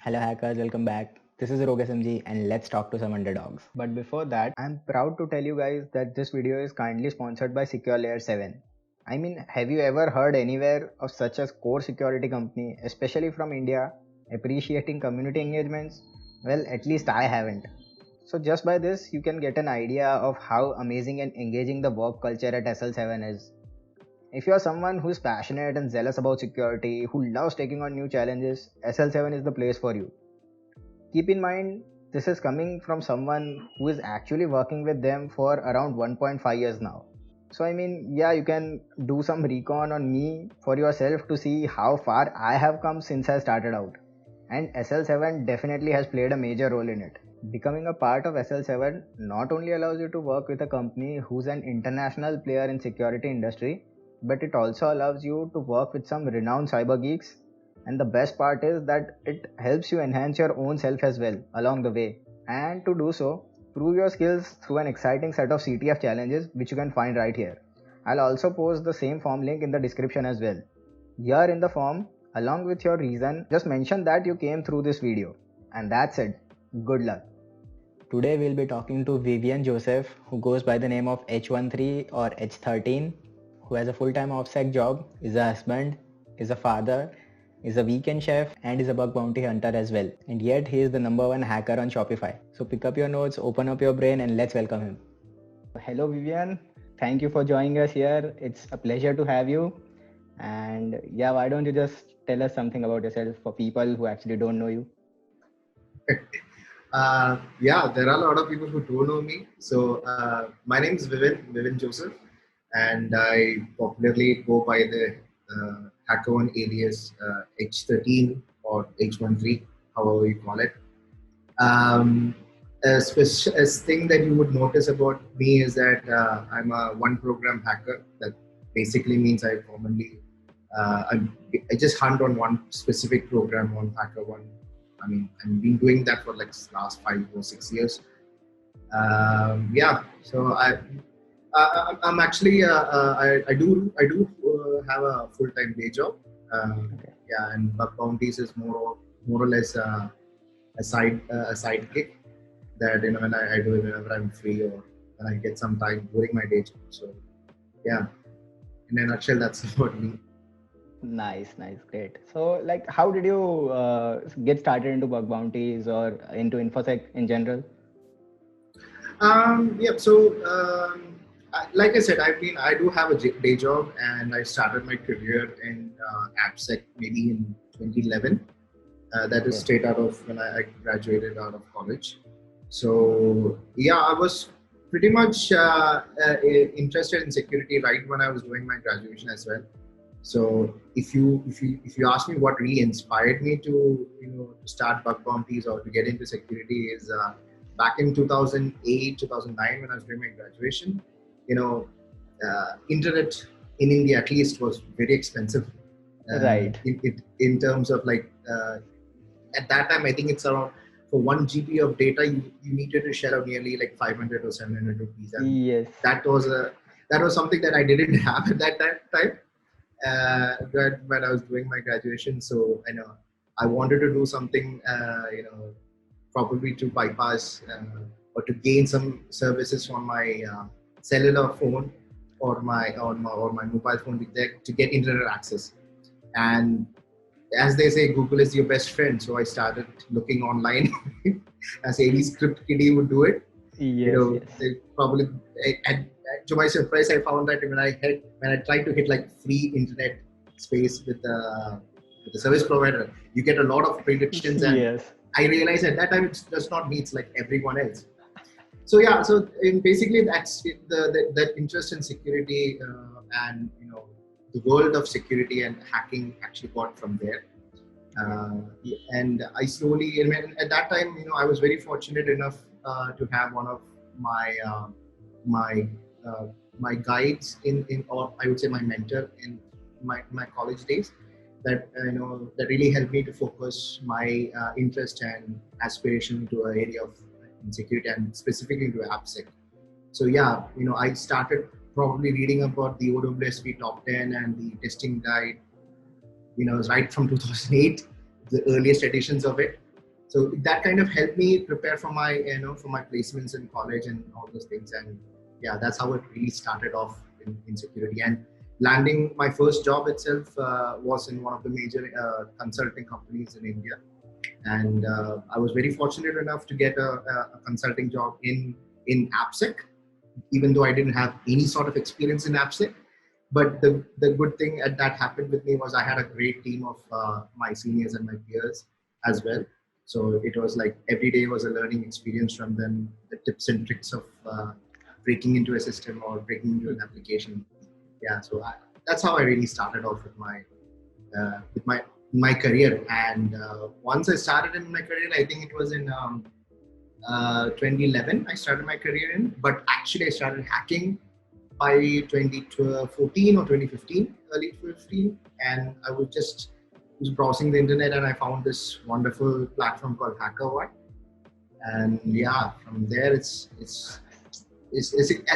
Hello hackers, welcome back. This is RogueSMG and let's talk to some underdogs. But before that, I'm proud to tell you guys that this video is kindly sponsored by Secure Layer 7. I mean, have you ever heard anywhere of such a core security company, especially from India, appreciating community engagements? Well, at least I haven't. So just by this, you can get an idea of how amazing and engaging the work culture at SL7 is. If you are someone who is passionate and zealous about security, who loves taking on new challenges, SL7 is the place for you. Keep in mind, this is coming from someone who is actually working with them for around 1.5 years now. So, I mean, yeah, you can do some recon on me for yourself to see how far I have come since I started out. And SL7 definitely has played a major role in it. Becoming a part of SL7 not only allows you to work with a company who's an international player in security industry, but it also allows you to work with some renowned cyber geeks, and the best part is that it helps you enhance your own self as well along the way. And to do so, prove your skills through an exciting set of CTF challenges which you can find right here. I'll also post the same form link in the description as well. Here in the form, along with your reason, just mention that you came through this video. And that's it. Good luck. Today we'll be talking to Vivian Joseph, who goes by the name of H13 or H13, who has a full-time OPSEC job, is a husband, is a father, is a weekend chef, and is a bug bounty hunter as well. And yet he is the #1 hacker on Shopify. So pick up your notes, open up your brain, and let's welcome him. Hello Vivian, thank you for joining us here. It's a pleasure to have you. And yeah, why don't you just tell us something about yourself for people who actually don't know you? Yeah, there are a lot of people who don't know me. So my name is Vivian Joseph, and I popularly go by the HackerOne alias H13 or H13, however you call it. A thing that you would notice about me is that I'm a one program hacker. That basically means I just hunt on one specific program on HackerOne. I mean, I've been doing that for like last 5 or 6 years. Yeah, so I'm actually I do have a full time day job. Okay. Yeah, and bug bounties is more or less a side gig that when I do it whenever I'm free or when I get some time during my day job. So yeah, in a nutshell, that's about me. Nice, great. So, like, how did you get started into bug bounties or into infosec in general? Yeah. So, like I said, I do have a day job, and I started my career in AppSec maybe in 2011. That is Okay. straight out of when I graduated out of college. So yeah, I was pretty much interested in security right when I was doing my graduation as well. So if you ask me what really inspired me to to start bug bounties or to get into security is back in 2008 2009 when I was doing my graduation. You know, internet in India at least was very expensive. Right. In terms of like at that time I think it's around for 1 GB of data you needed to shell out nearly like 500 or 700 rupees, and Yes. that was something that I didn't have at that time when I was doing my graduation. So I know I wanted to do something, probably to bypass or to gain some services from my cellular phone or my mobile phone to get internet access. And as they say, Google is your best friend. So I started looking online as any script kiddie would do it. Yes. They probably and to my surprise, I found that when I tried to hit like free internet space with the service provider, you get a lot of predictions, and Yes. I realized at that time it's just not me; it's like everyone else. So yeah, basically that's that interest in security and the world of security and hacking actually got from there. And I slowly, I mean, at that time, I was very fortunate enough to have one of my my uh, my guides or I would say my mentor in my college days that that really helped me to focus my interest and aspiration to an area of security and specifically into AppSec. So yeah, I started probably reading about the OWSP top 10 and the testing guide, right from 2008, the earliest editions of it. So that kind of helped me prepare for my for my placements in college and all those things. And yeah, that's how it really started off in security. And landing my first job itself was in one of the major consulting companies in India. And I was very fortunate enough to get a consulting job in AppSec, even though I didn't have any sort of experience in AppSec. But the good thing that happened with me was I had a great team of my seniors and my peers as well. So it was like every day was a learning experience from them, the tips and tricks of breaking into a system or breaking into an application. Yeah, so that's how I really started off with my career. And once I started in my career, I think it was in 2011 I started my career in, but actually I started hacking by 2014 or 2015, early 2015. And I was browsing the internet and I found this wonderful platform called HackerOne. And yeah, from there it's as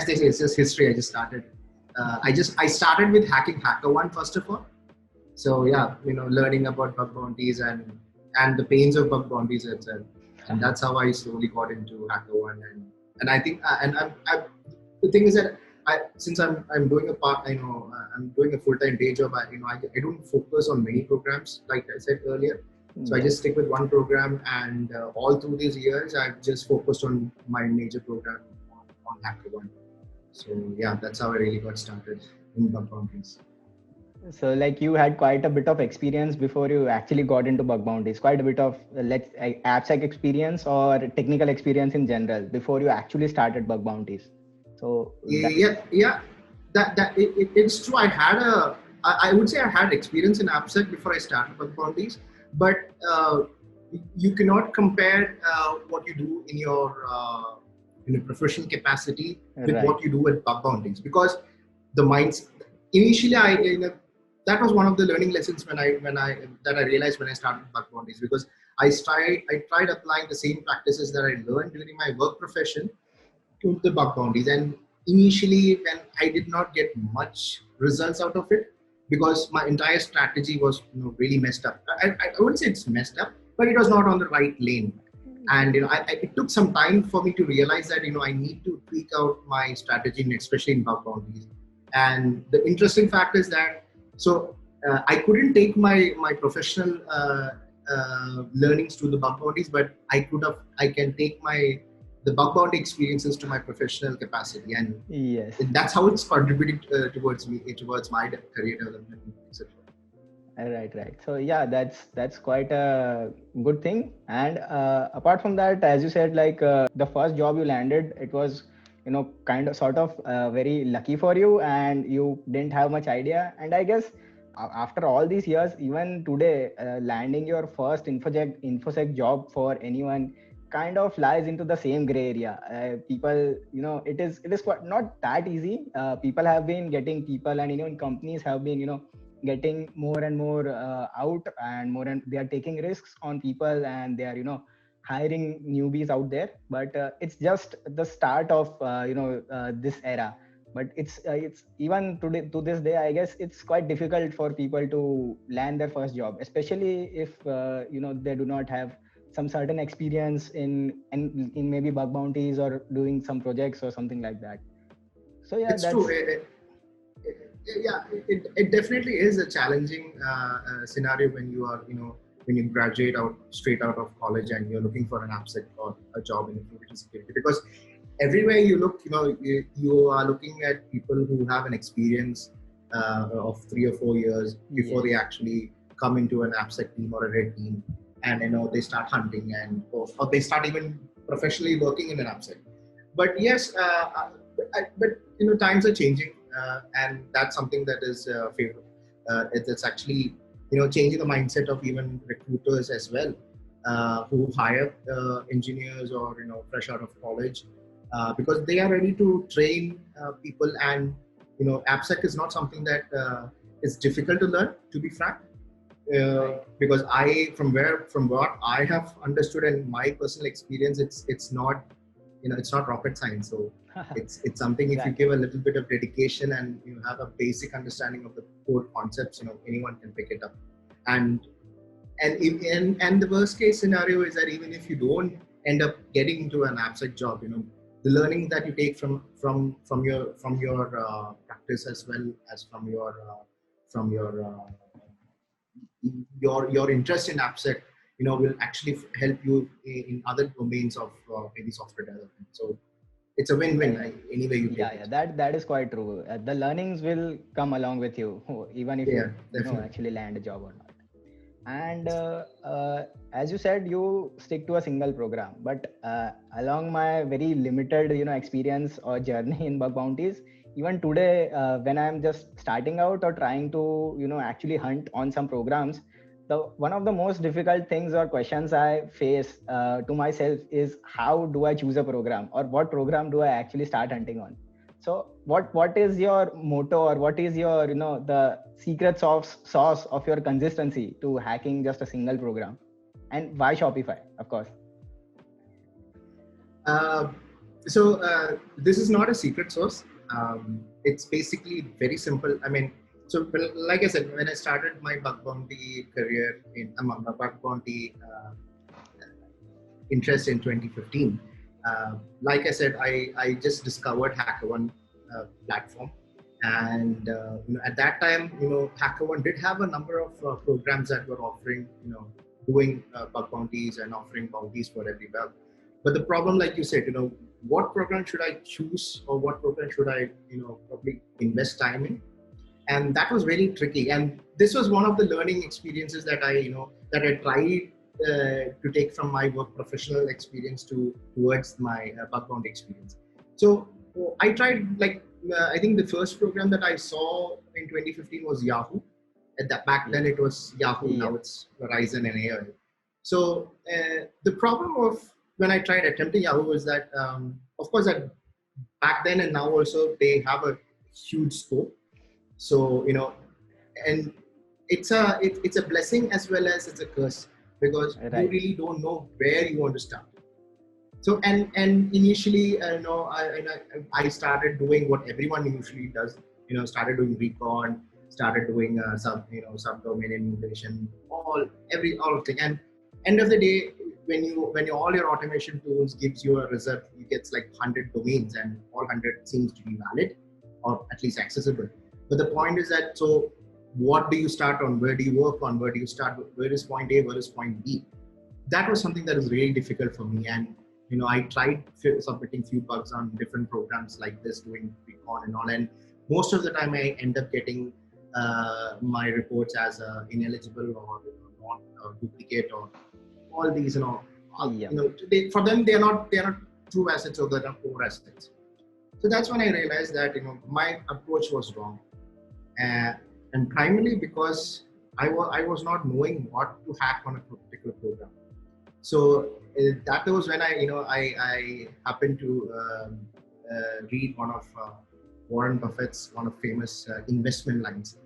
they say, it's just history. I just started. I started with hacking HackerOne first of all. So yeah, learning about bug bounties and the pains of bug bounties itself. And that's how I slowly got into HackerOne. And I think the thing is that since I'm doing I'm doing a full-time day job. I don't focus on many programs like I said earlier. So I just stick with one program, and all through these years, I've just focused on my major program on HackerOne. So yeah, that's how I really got started in bug bounties. So like you had quite a bit of experience before you actually got into bug bounties, quite a bit of AppSec experience or technical experience in general before you actually started bug bounties. So it's true. I would say I had experience in AppSec before I started bug bounties, but you cannot compare what you do in your professional capacity with what you do at bug bounties, because the minds initially that was one of the learning lessons that I realized when I started bug bounties, because I tried applying the same practices that I learned during my work profession to the bug bounties. And initially, when I did not get much results out of it, because my entire strategy was really messed up. I wouldn't say it's messed up, but it was not on the right lane. And it took some time for me to realize that I need to tweak out my strategy, especially in bug bounties. And the interesting fact is that I couldn't take my professional learnings to the bug bounties, but I can take the bug bounty experiences to my professional capacity, and yes, that's how it's contributed towards my career development, etc. Right. So yeah, that's quite a good thing. And apart from that, as you said, like the first job you landed, it was kind of sort of very lucky for you, and you didn't have much idea. And I guess after all these years, even today, landing your first infosec job for anyone kind of lies into the same gray area. People, it is quite not that easy. People have been getting people, and even companies have been getting more and more out, and they are taking risks on people, and they are hiring newbies out there. But it's just the start of this era. But it's even today, to this day, I guess it's quite difficult for people to land their first job, especially if they do not have some certain experience in maybe bug bounties or doing some projects or something like that. So yeah, it's true. It definitely is a challenging scenario when you are when you graduate straight out of college and you're looking for an AppSec or a job in information security, because everywhere you look, you are looking at people who have an experience of 3 or 4 years before they actually come into an AppSec team or a red team, and they start hunting or they start even professionally working in an AppSec. But yes, but times are changing, and that's something that is favorable. It's actually changing the mindset of even recruiters as well, who hire engineers or fresh out of college, because they are ready to train people. And AppSec is not something that is difficult to learn, to be frank, because from what I have understood and my personal experience, it's not rocket science. So it's something, if you give a little bit of dedication and you have a basic understanding of the core concepts, anyone can pick it up. And And the worst case scenario is that even if you don't end up getting into an AppSec job, the learning that you take from your practice, as well as from your interest in AppSec, will actually help you in other domains of maybe software development. So it's a win-win anyway you take it. That is quite true. The learnings will come along with you, even if you actually land a job or not. And as you said, you stick to a single program. But along my very limited, experience or journey in bug bounties, even today, when I'm just starting out or trying to, actually hunt on some programs, one of the most difficult things or questions I face to myself is, how do I choose a program, or what program do I actually start hunting on? So what is your motto, or what is your, the secret sauce of your consistency to hacking just a single program? And why Shopify, of course? So this is not a secret sauce. It's basically very simple. I mean, so like I said, when I started my bug bounty career my bug bounty interest in 2015, like I said, I just discovered HackerOne platform. And at that time, HackerOne did have a number of programs that were offering, doing bug bounties and offering bounties for every bug. But the problem, like you said, what program should I choose, or what program should I, probably invest time in? And that was very tricky. And this was one of the learning experiences that I tried to take from my work professional experience towards my bug bounty experience. So I tried, I think the first program that I saw in 2015 was Yahoo. Back then it was Yahoo, now it's Verizon and AOL. So the problem of when I tried attempting Yahoo was that, of course, that back then and now also they have a huge scope. So, and it's a blessing as well as it's a curse, because you really don't know where you want to start. So and initially, I started doing what everyone usually does. Started doing recon, started doing subdomain emulation, all of thing. And end of the day, when all your automation tools gives you a result, it gets like 100 domains, and all 100 seems to be valid or at least accessible. But the point is that, so what do you start on? Where do you work on? Where do you start? Where is point A? Where is point B? That was something that was really difficult for me. And I tried submitting few bugs on different programs like this, doing recon and all. And most of the time, I end up getting my reports as ineligible or not duplicate, or all these. For them, they are not true assets, or they are core assets. So that's when I realized that my approach was wrong, and primarily because I was not knowing what to hack on a particular program. So that was when I happened to read one of Warren Buffett's one of famous investment lines.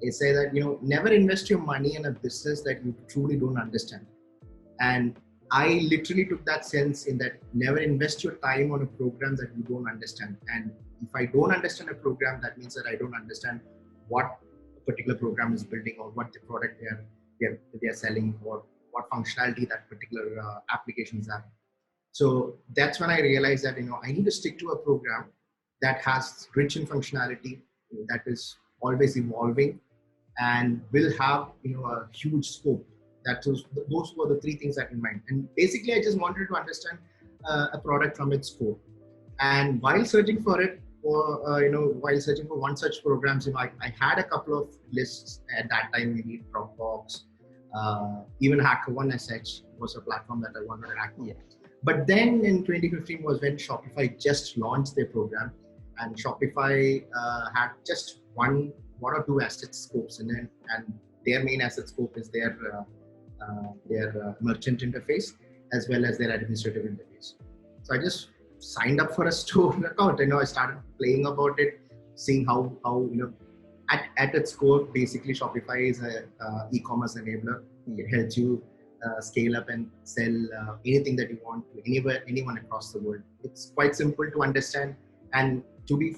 They say that never invest your money in a business that you truly don't understand. And I literally took that sense in that never invest your time on a program that you don't understand. And if I don't understand a program, that means that I don't understand what a particular program is building, or what the product they are selling, or what functionality that particular applications have. So that's when I realized that I need to stick to a program that has rich in functionality, that is always evolving, and will have a huge scope. Those were the three things I had in mind. And basically, I just wanted to understand a product from its scope. And while searching for it, while searching for one such programs, I had a couple of lists at that time. Maybe Dropbox, even HackerOne as such was a platform that I wanted to hack. Yeah. But then in 2015 was when Shopify just launched their program, and Shopify had just one or two asset scopes in it, and their main asset scope is their merchant interface as well as their administrative interface. So I just signed up for a store account. I started playing about it, seeing how at its core, basically Shopify is a e-commerce enabler. It helps you scale up and sell anything that you want to anyone across the world. It's quite simple to understand, and to be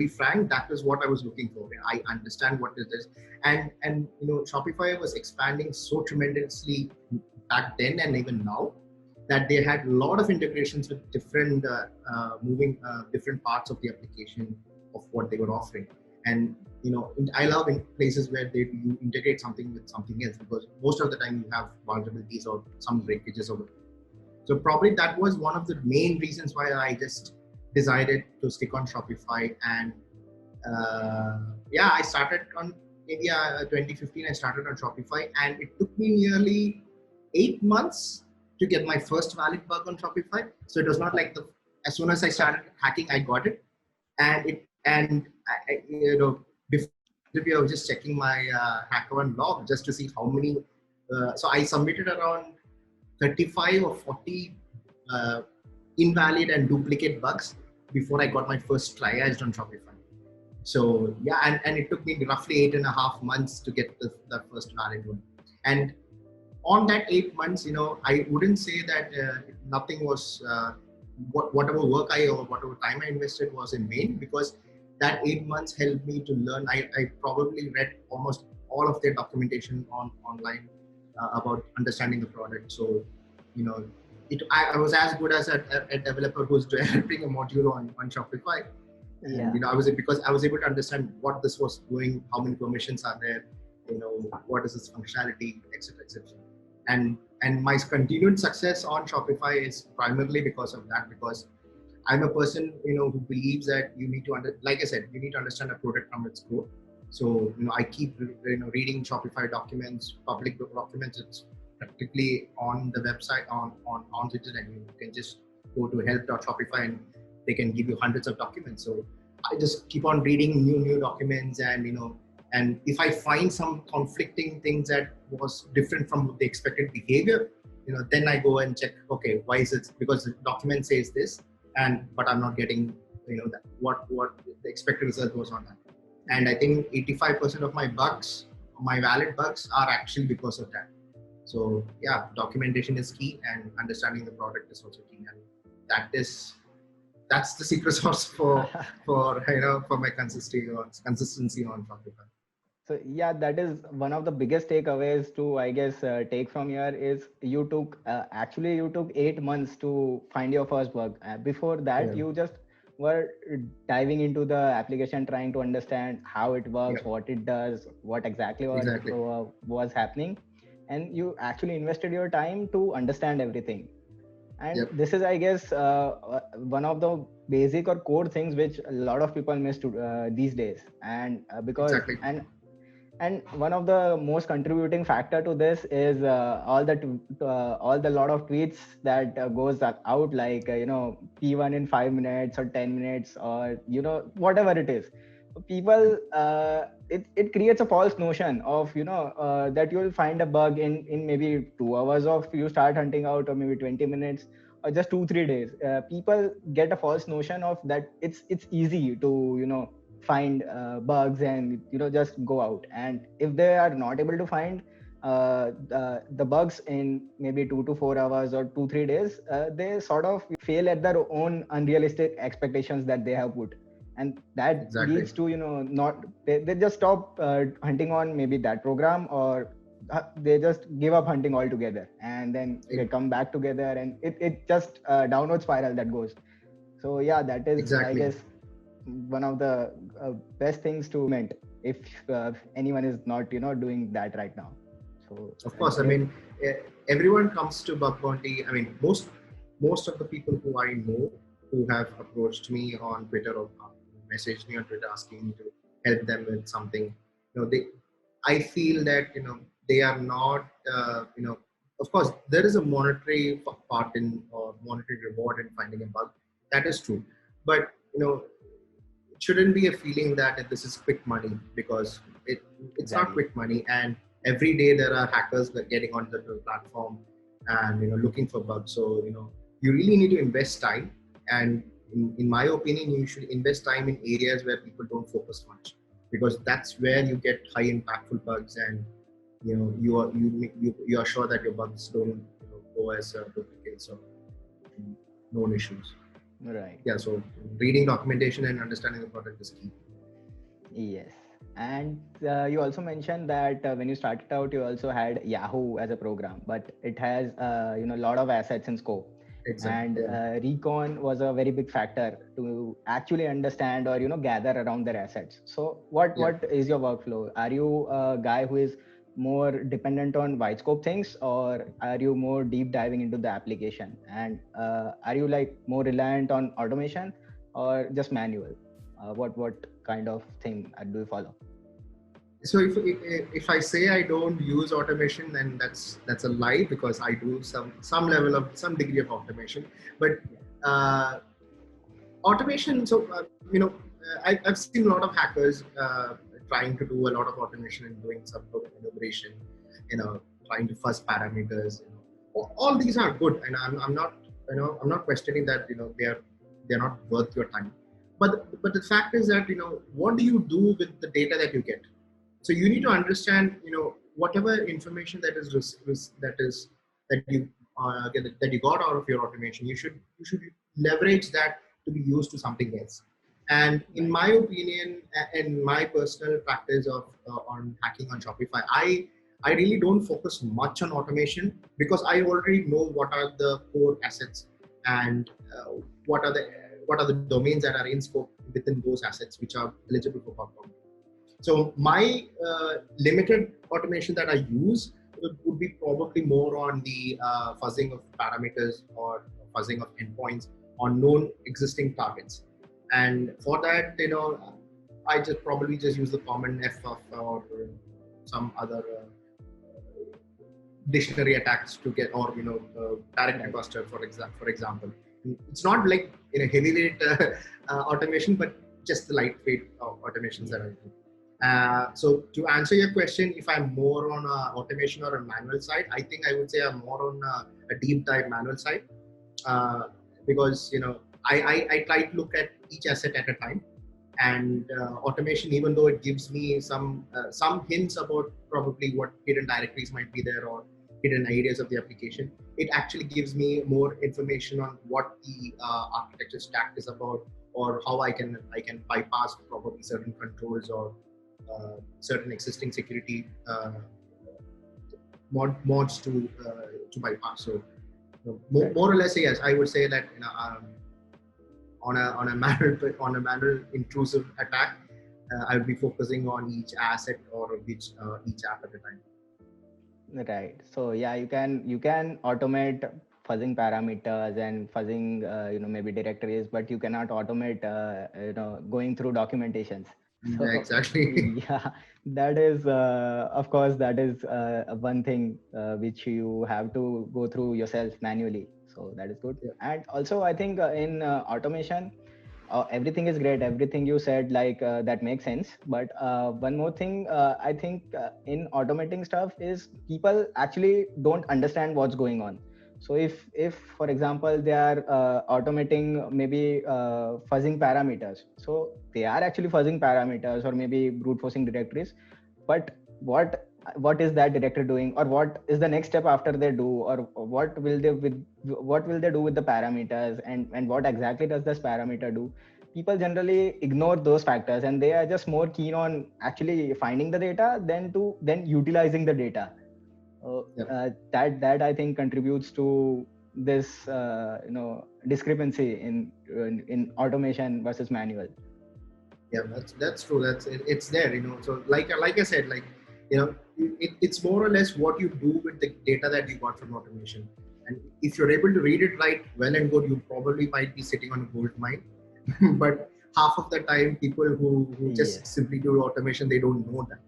frank, that is what I was looking for. I understand what it is, and Shopify was expanding so tremendously back then and even now, that they had a lot of integrations with different moving different parts of the application of what they were offering. And I love in places where you integrate something with something else, because most of the time you have vulnerabilities or some breakages of it. So probably that was one of the main reasons why I just decided to stick on Shopify. And I started on maybe 2015. I started on Shopify, and it took me nearly 8 months to get my first valid bug on Shopify. So it was not like as soon as I started hacking, I got it. Before I was just checking my HackerOne log just to see how many. So I submitted around 35 or 40 invalid and duplicate bugs before I got my first triaged on Shopify. So and it took me roughly 8.5 months to get the first valid one. And on that 8 months, I wouldn't say that nothing was whatever work or whatever time I invested was in vain, because that 8 months helped me to learn. I probably read almost all of their documentation online about understanding the product. So, I was as good as a developer who's developing a module on Shopify. And, I was able to understand what this was doing, how many permissions are there, what is its functionality, etc., etc. And my continued success on Shopify is primarily because of that, because I'm a person, who believes that you need to like I said, you need to understand a product from its core. So, I keep, reading Shopify documents, public documents. It's practically on the website, on it, and you can just go to help.shopify and they can give you hundreds of documents. So I just keep on reading new documents, and if I find some conflicting things that was different from the expected behavior, then I go and check, okay, why is it? Because the document says this, but I'm not getting, that what the expected result was on that. And I think 85% of my valid bugs are actually because of that. So documentation is key, and understanding the product is also key, and that's the secret sauce for my consistency on Shopify. So that is one of the biggest takeaways to, I guess, take from here is you took 8 months to find your first bug. Before that, you just were diving into the application, trying to understand how it works, what it does, what exactly was happening. And you actually invested your time to understand everything. And this is, I guess, one of the basic or core things which a lot of people miss these days. And because and one of the most contributing factor to this is all the lot of tweets that goes out, like P1 in 5 minutes or 10 minutes, or whatever it is. People it creates a false notion of that you will find a bug in maybe 2 hours of you start hunting out, or maybe 20 minutes, or just 2-3 days. People get a false notion of that it's easy to find bugs and just go out. And if they are not able to find the bugs in maybe 2 to 4 hours or 2-3 days, they sort of fail at their own unrealistic expectations that they have put, and that leads to they just stop hunting on maybe that program, or they just give up hunting altogether, and then they come back together, and it just downward spiral that goes. So that is I guess one of the best things to implement if anyone is not doing that right now. So of course, I mean, everyone comes to bug bounty. I mean, most of the people who I know who have approached me on Twitter or messaged me on Twitter asking me to help them with something, I feel that they are not of course there is a monetary part in, or monetary reward in finding a bug. That is true, but it shouldn't be a feeling that this is quick money, because it's not quick money. And every day there are hackers that getting onto the platform and looking for bugs. So you really need to invest time, and in my opinion, you should invest time in areas where people don't focus much, because that's where you get high impactful bugs, and you are sure that your bugs don't go as duplicates or known issues. Right. Yeah, so reading documentation and understanding the product is key. Yes. And you also mentioned that when you started out, you also had Yahoo as a program, but it has a lot of assets in scope. Exactly. And Yeah. recon was a very big factor to actually understand or gather around their assets. So what is your workflow? Are you a guy who is more dependent on wide scope things, or are you more deep diving into the application? And are you like more reliant on automation or just manual? What kind of thing do you follow? So if I say I don't use automation, then that's a lie, because I do some degree of automation. But uh, automation, so I've seen a lot of hackers trying to do a lot of automation and doing some sort of integration, trying to fuzz parameters. All these are good, and I'm not questioning that. They're not worth your time. But the fact is that what do you do with the data that you get? So you need to understand, whatever information that you that you got out of your automation, you should leverage that to be used to something else. And in Right. my opinion, and my personal practice of on hacking on Shopify, I really don't focus much on automation, because I already know what are the core assets, and what are the what are the domains that are in scope within those assets, which are eligible for bug bounty. So my limited automation that I use would be probably more on the fuzzing of parameters or fuzzing of endpoints on known existing targets. And for that, I just probably just use the common F of or some other dictionary attacks to get, or directory Right. buster for example. It's not like in a heavyweight automation, but just the lightweight automations that Yes. I do. So to answer your question, if I'm more on automation or a manual side, I think I would say I'm more on a deep dive manual side, uh, because I try to look at each asset at a time. And automation, even though it gives me some hints about probably what hidden directories might be there or hidden areas of the application, it actually gives me more information on what the architecture stack is about, or how I can bypass probably certain controls, or certain existing security mods to bypass. So Right. more or less, yes, I would say that on a manual intrusive attack, I would be focusing on each asset or each app at a time. Right. So yeah, you can automate fuzzing parameters and fuzzing maybe directories, but you cannot automate going through documentations. Yeah, So exactly. yeah, that is of course that is one thing which you have to go through yourself manually. So that is good. Yeah. And also I think in automation everything is great, everything you said, like that makes sense, but one more thing I think in automating stuff is people actually don't understand what's going on. So if for example they are automating maybe fuzzing parameters, so they are actually fuzzing parameters or maybe brute forcing directories, but what is that director doing, or what is the next step after they do, or what will they do with the parameters, and what exactly does this parameter do? People generally ignore those factors, and they are just more keen on actually finding the data than utilizing the data. Yeah. That I think contributes to this discrepancy in automation versus manual. Yeah, that's true. It's there. So like I said, like it's more or less what you do with the data that you got from automation. And if you're able to read it right, well and good, you probably might be sitting on a gold mine. But half of the time, people who just Yes. simply do automation, they don't know that.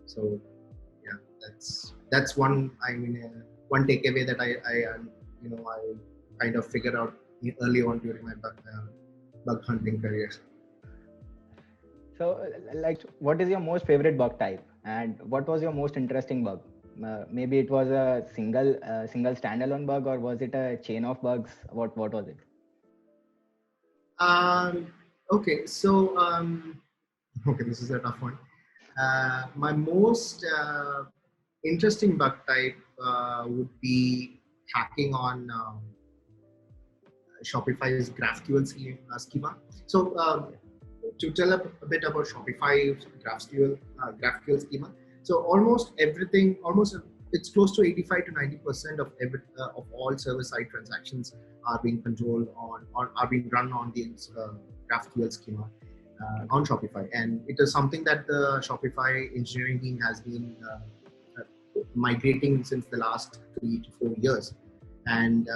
So yeah, that's one takeaway that I kind of figured out early on during my bug hunting career. So, what is your most favorite bug type, and what was your most interesting bug? Maybe it was a single standalone bug, or was it a chain of bugs? What was it? Um, okay, so okay, this is a tough one. My most interesting bug type would be hacking on Shopify's GraphQL schema. So to tell a bit about Shopify's GraphQL schema. So almost everything, it's close to 85 to 90% of all server-side transactions are being controlled on or are being run on the GraphQL schema on Shopify, and it is something that the Shopify engineering team has been migrating since the last 3 to 4 years. And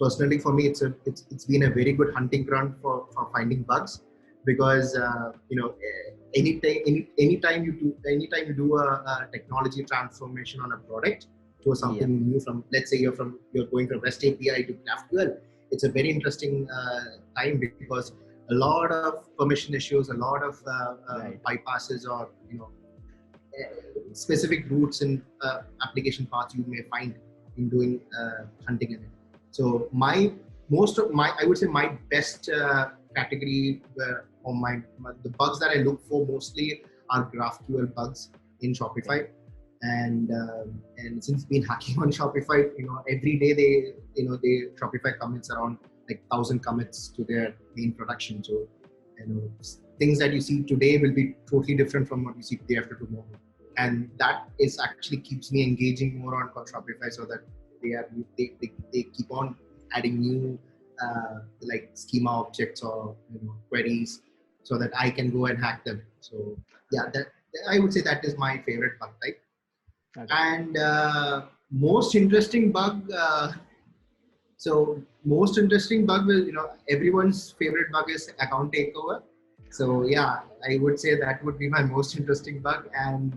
personally, for me, it's been a very good hunting ground for finding bugs, because anytime you do a technology transformation on a product to something new, from, let's say you're going from REST API to GraphQL, it's a very interesting time, because a lot of permission issues, a lot of bypasses, or specific routes in application paths you may find in doing hunting in it. So I would say my best category on the bugs that I look for mostly are GraphQL bugs in Shopify. And since been hacking on Shopify, every day Shopify commits around like 1,000 commits to their main production. So things that you see today will be totally different from what you see day after tomorrow, and that is actually keeps me engaging more on Shopify, so that they keep on adding new like schema objects or queries, so that I can go and hack them. So yeah, that I would say that is my favorite bug type. Okay. And most interesting bug. So most interesting bug will, everyone's favorite bug is account takeover. So yeah, I would say that would be my most interesting bug. And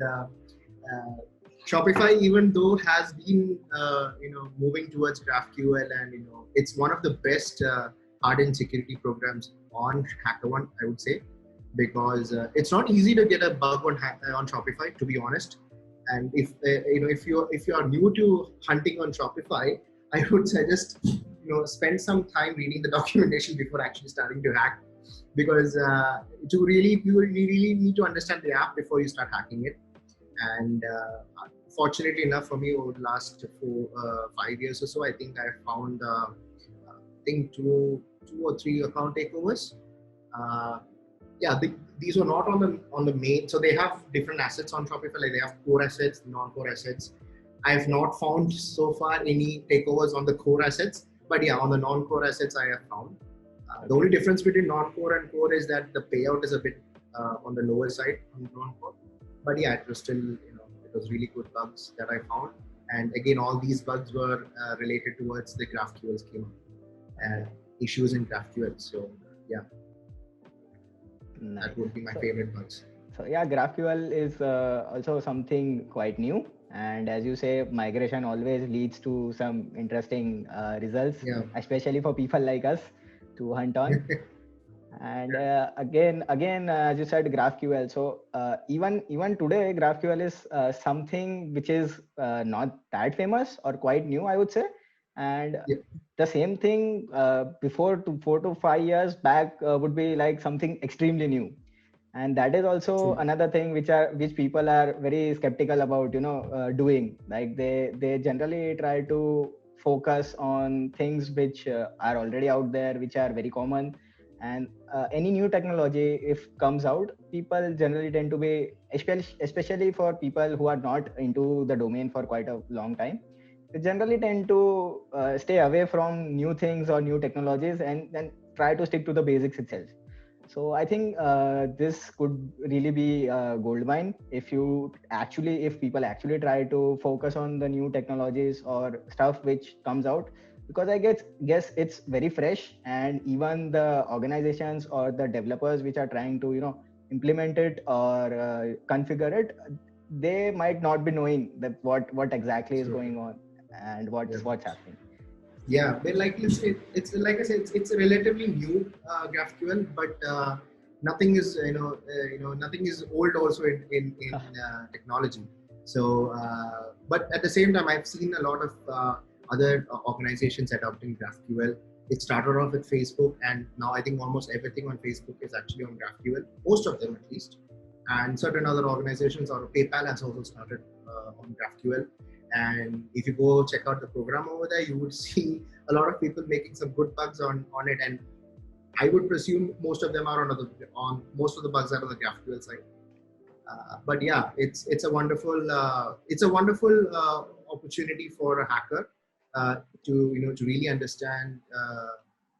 Shopify, even though has been, moving towards GraphQL, and it's one of the best hardened security programs on HackerOne, I would say, because it's not easy to get a bug on Shopify, to be honest. And if you are new to hunting on Shopify, I would suggest spend some time reading the documentation before actually starting to hack, because you really need to understand the app before you start hacking it. And fortunately enough for me, over the last 5 years or so, I think I found two or three account takeovers. These were not on the main. So they have different assets on Shopify. Like they have core assets, non-core assets. I have not found so far any takeovers on the core assets, but yeah, on the non-core assets I have found. The only difference between non-core and core is that the payout is a bit on the lower side on non-core. But yeah, it was still, it was really good bugs that I found. And again, all these bugs were related towards the GraphQL schema and issues in GraphQL. So yeah, that would be my favorite bugs. So yeah, GraphQL is also something quite new. And as you say, migration always leads to some interesting results, especially for people like us to hunt on. And again, as you said, GraphQL. So even today, GraphQL is something which is not that famous or quite new, I would say. And the same thing before 4 to 5 years back would be like something extremely new. And that is also another thing which people are very skeptical about, doing. Like they generally try to focus on things which are already out there, which are very common. And any new technology, if comes out, people generally tend to be, especially for people who are not into the domain for quite a long time, they generally tend to stay away from new things or new technologies, and then try to stick to the basics itself. So I think this could really be a goldmine if people actually try to focus on the new technologies or stuff which comes out, because I guess it's very fresh, and even the organizations or the developers which are trying to implement it or configure it, they might not be knowing that what exactly is going on and what's happening. Yeah, but like it's like I said, it's a relatively new GraphQL, but nothing is nothing is old also in technology. So, but at the same time, I've seen a lot of other organizations adopting GraphQL. It started off with Facebook, and now I think almost everything on Facebook is actually on GraphQL. Most of them, at least. And certain other organizations, or PayPal has also started on GraphQL. And if you go check out the program over there, you would see a lot of people making some good bugs on it. And I would presume most of them are on most of the bugs are on the GraphQL side. But yeah, it's a wonderful opportunity for a hacker to really understand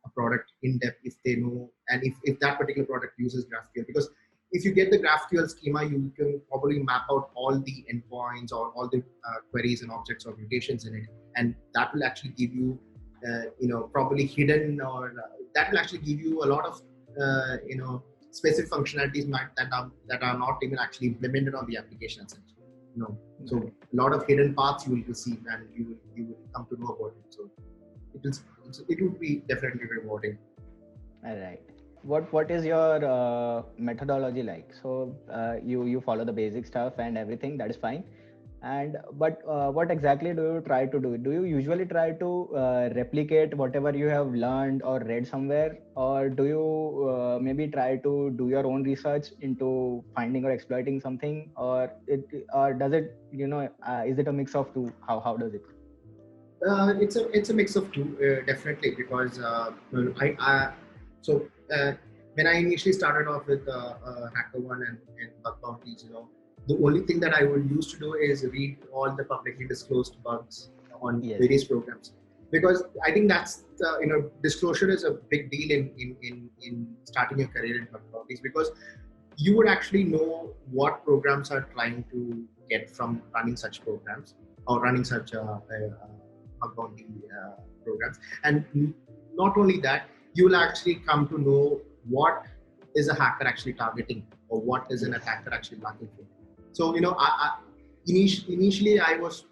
a product in depth if they know, and if that particular product uses GraphQL. Because if you get the GraphQL schema, you can probably map out all the endpoints or all the queries and objects or mutations in it, and that will actually give you probably hidden, or that will actually give you a lot of specific functionalities that are not even actually implemented on the application itself. So a lot of hidden paths you will receive, and you will come to know about it. So it would be definitely rewarding. All right. What is your methodology like? So you follow the basic stuff and everything, that is fine. But what exactly do you try to do? Do you usually try to replicate whatever you have learned or read somewhere, or do you maybe try to do your own research into finding or exploiting something, or does it is it a mix of two? How does it? It's a mix of two, definitely, because when I initially started off with HackerOne and Bug Bounties, the only thing that I would used to do is read all the publicly disclosed bugs on various programs, because I think that's disclosure is a big deal in starting your career in Bug Bounties, because you would actually know what programs are trying to get from running such programs or running such Bug Bounty programs. And not only that, you will actually come to know what is a hacker actually targeting, or what is an attacker actually looking for. So initially I was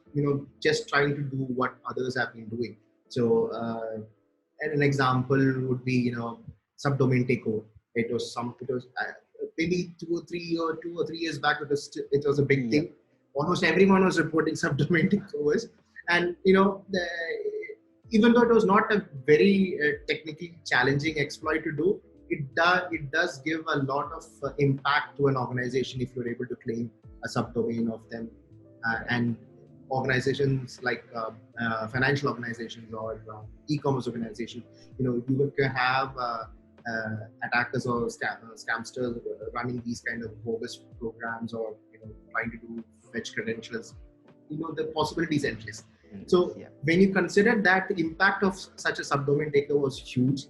just trying to do what others have been doing. So an example would be subdomain takeover. It was maybe 2 or 3 years back. It was a big thing. Almost everyone was reporting subdomain takeovers, and even though it was not a very technically challenging exploit to do, it does give a lot of impact to an organization if you're able to claim a subdomain of them. And organizations like financial organizations or e-commerce organizations, you can have attackers or scamsters running these kind of bogus programs, or trying to do fetch credentials. The possibilities endless. So when you consider that, the impact of such a subdomain takeover was huge,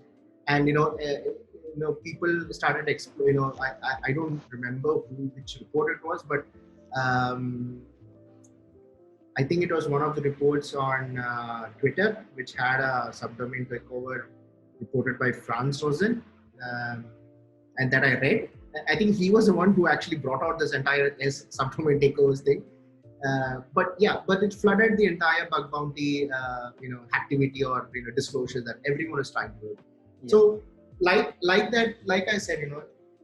and people started exploring. I don't remember which report it was, but I think it was one of the reports on Twitter, which had a subdomain takeover reported by Franz Rosen, and that I read. I think he was the one who actually brought out this entire subdomain takeovers thing. But it flooded the entire bug bounty, activity or disclosure that everyone is trying to do. Yeah. So like that, like I said,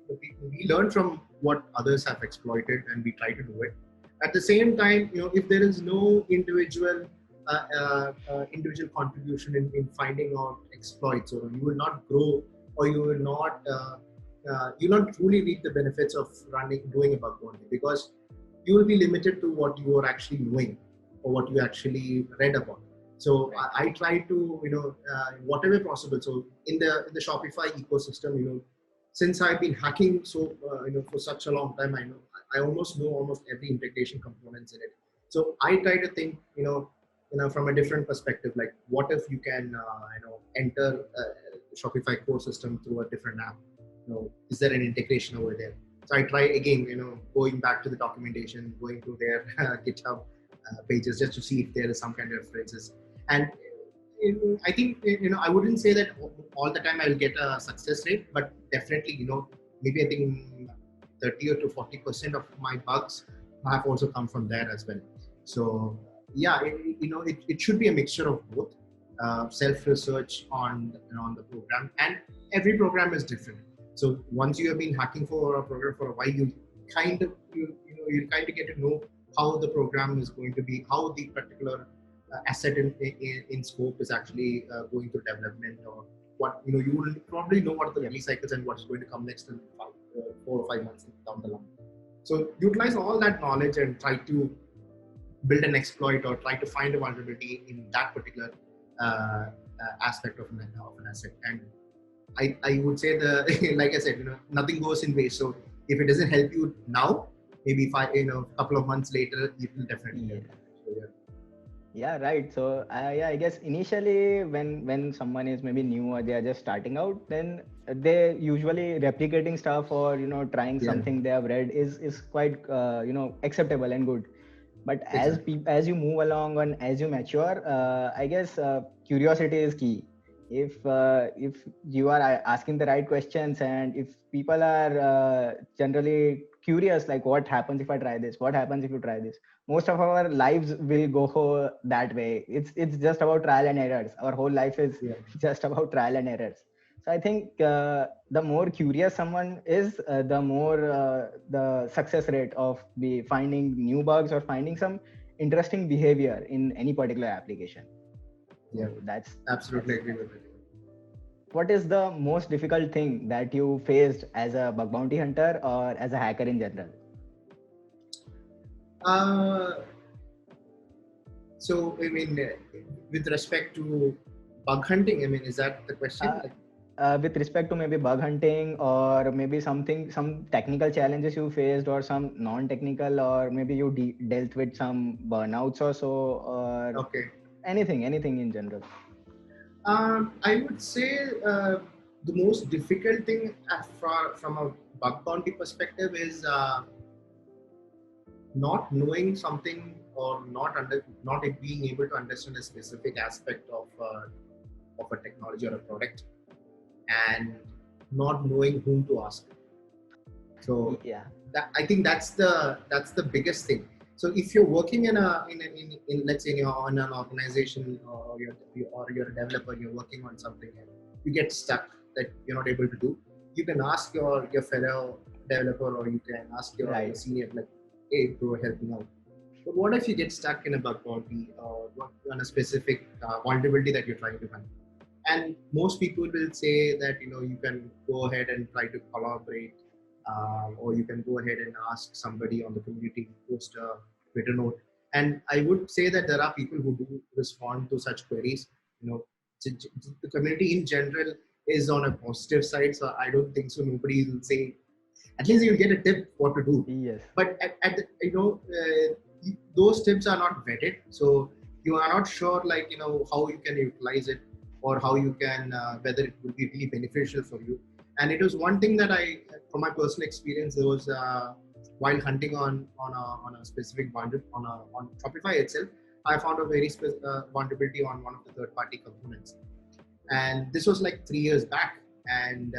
we learn from what others have exploited and we try to do it. At the same time, if there is no individual contribution in finding out exploits, or you will not grow, or you will not truly reap the benefits of doing a bug bounty, because you will be limited to what you are actually knowing or what you actually read about. So I try to whatever possible. So in the Shopify ecosystem, since I've been hacking for such a long time, I almost know every integration components in it. So I try to think from a different perspective, like what if you can enter Shopify core system through a different app? Is there an integration over there? So I try again, going back to the documentation, going to their GitHub pages just to see if there is some kind of references. And I think I wouldn't say that all the time I will get a success rate, but definitely maybe I think 30 or to 40% of my bugs have also come from there as well. So yeah, it should be a mixture of both self-research on the program, and every program is different. So once you have been hacking for a program for a while, you kind of get to know how the program is going to be, how the particular asset in scope is actually going through development, or what you will probably know what are the release cycles and what's going to come next in 4 or 5 months down the line. So utilize all that knowledge and try to build an exploit or try to find a vulnerability in that particular aspect of an asset. And I would say like I said, nothing goes in waste. So if it doesn't help you now, maybe a couple of months later, it will definitely help you. So, yeah. Yeah, right. So I guess initially when someone is maybe new or they are just starting out, then they usually replicating stuff or trying something they have read is quite acceptable and good. But as you move along and as you mature, I guess curiosity is key. If you are asking the right questions, and if people are generally curious, like what happens if I try this, what happens if you try this, most of our lives will go that way. It's just about trial and errors. Our whole life is just about trial and errors. So I think the more curious someone is, the more the success rate of finding new bugs or finding some interesting behavior in any particular application. Yeah, so that's absolutely agree with it. What is the most difficult thing that you faced as a bug bounty hunter or as a hacker in general? So I mean, with respect to bug hunting, I mean, is that the question? With respect to maybe bug hunting, or maybe some technical challenges you faced, or some non-technical, or maybe you dealt with some burnouts or so, or anything in general. I would say the most difficult thing from a bug bounty perspective is not knowing something, or not being able to understand a specific aspect of a technology or a product, and not knowing whom to ask. So I think that's the biggest thing. So if you're working in let's say you're on an organization, or you're a developer, you're working on something and you get stuck that you're not able to do, you can ask your fellow developer, or you can ask your senior, like, hey bro, help me out. But what if you get stuck in a bug bounty or on a specific vulnerability that you're trying to find? And most people will say that you can go ahead and try to collaborate, or you can go ahead and ask somebody on the community, post a Twitter note. And I would say that there are people who do respond to such queries. The community in general is on a positive side, so I don't think so. Nobody will say. At least you'll get a tip what to do. Yes. But those tips are not vetted, so you are not sure, like how you can utilize it, or how you can whether it will be really beneficial for you. And it was one thing that from my personal experience, there was while hunting on a specific vulnerability on Shopify itself, I found a very vulnerability on one of the third-party components, and this was like 3 years back. And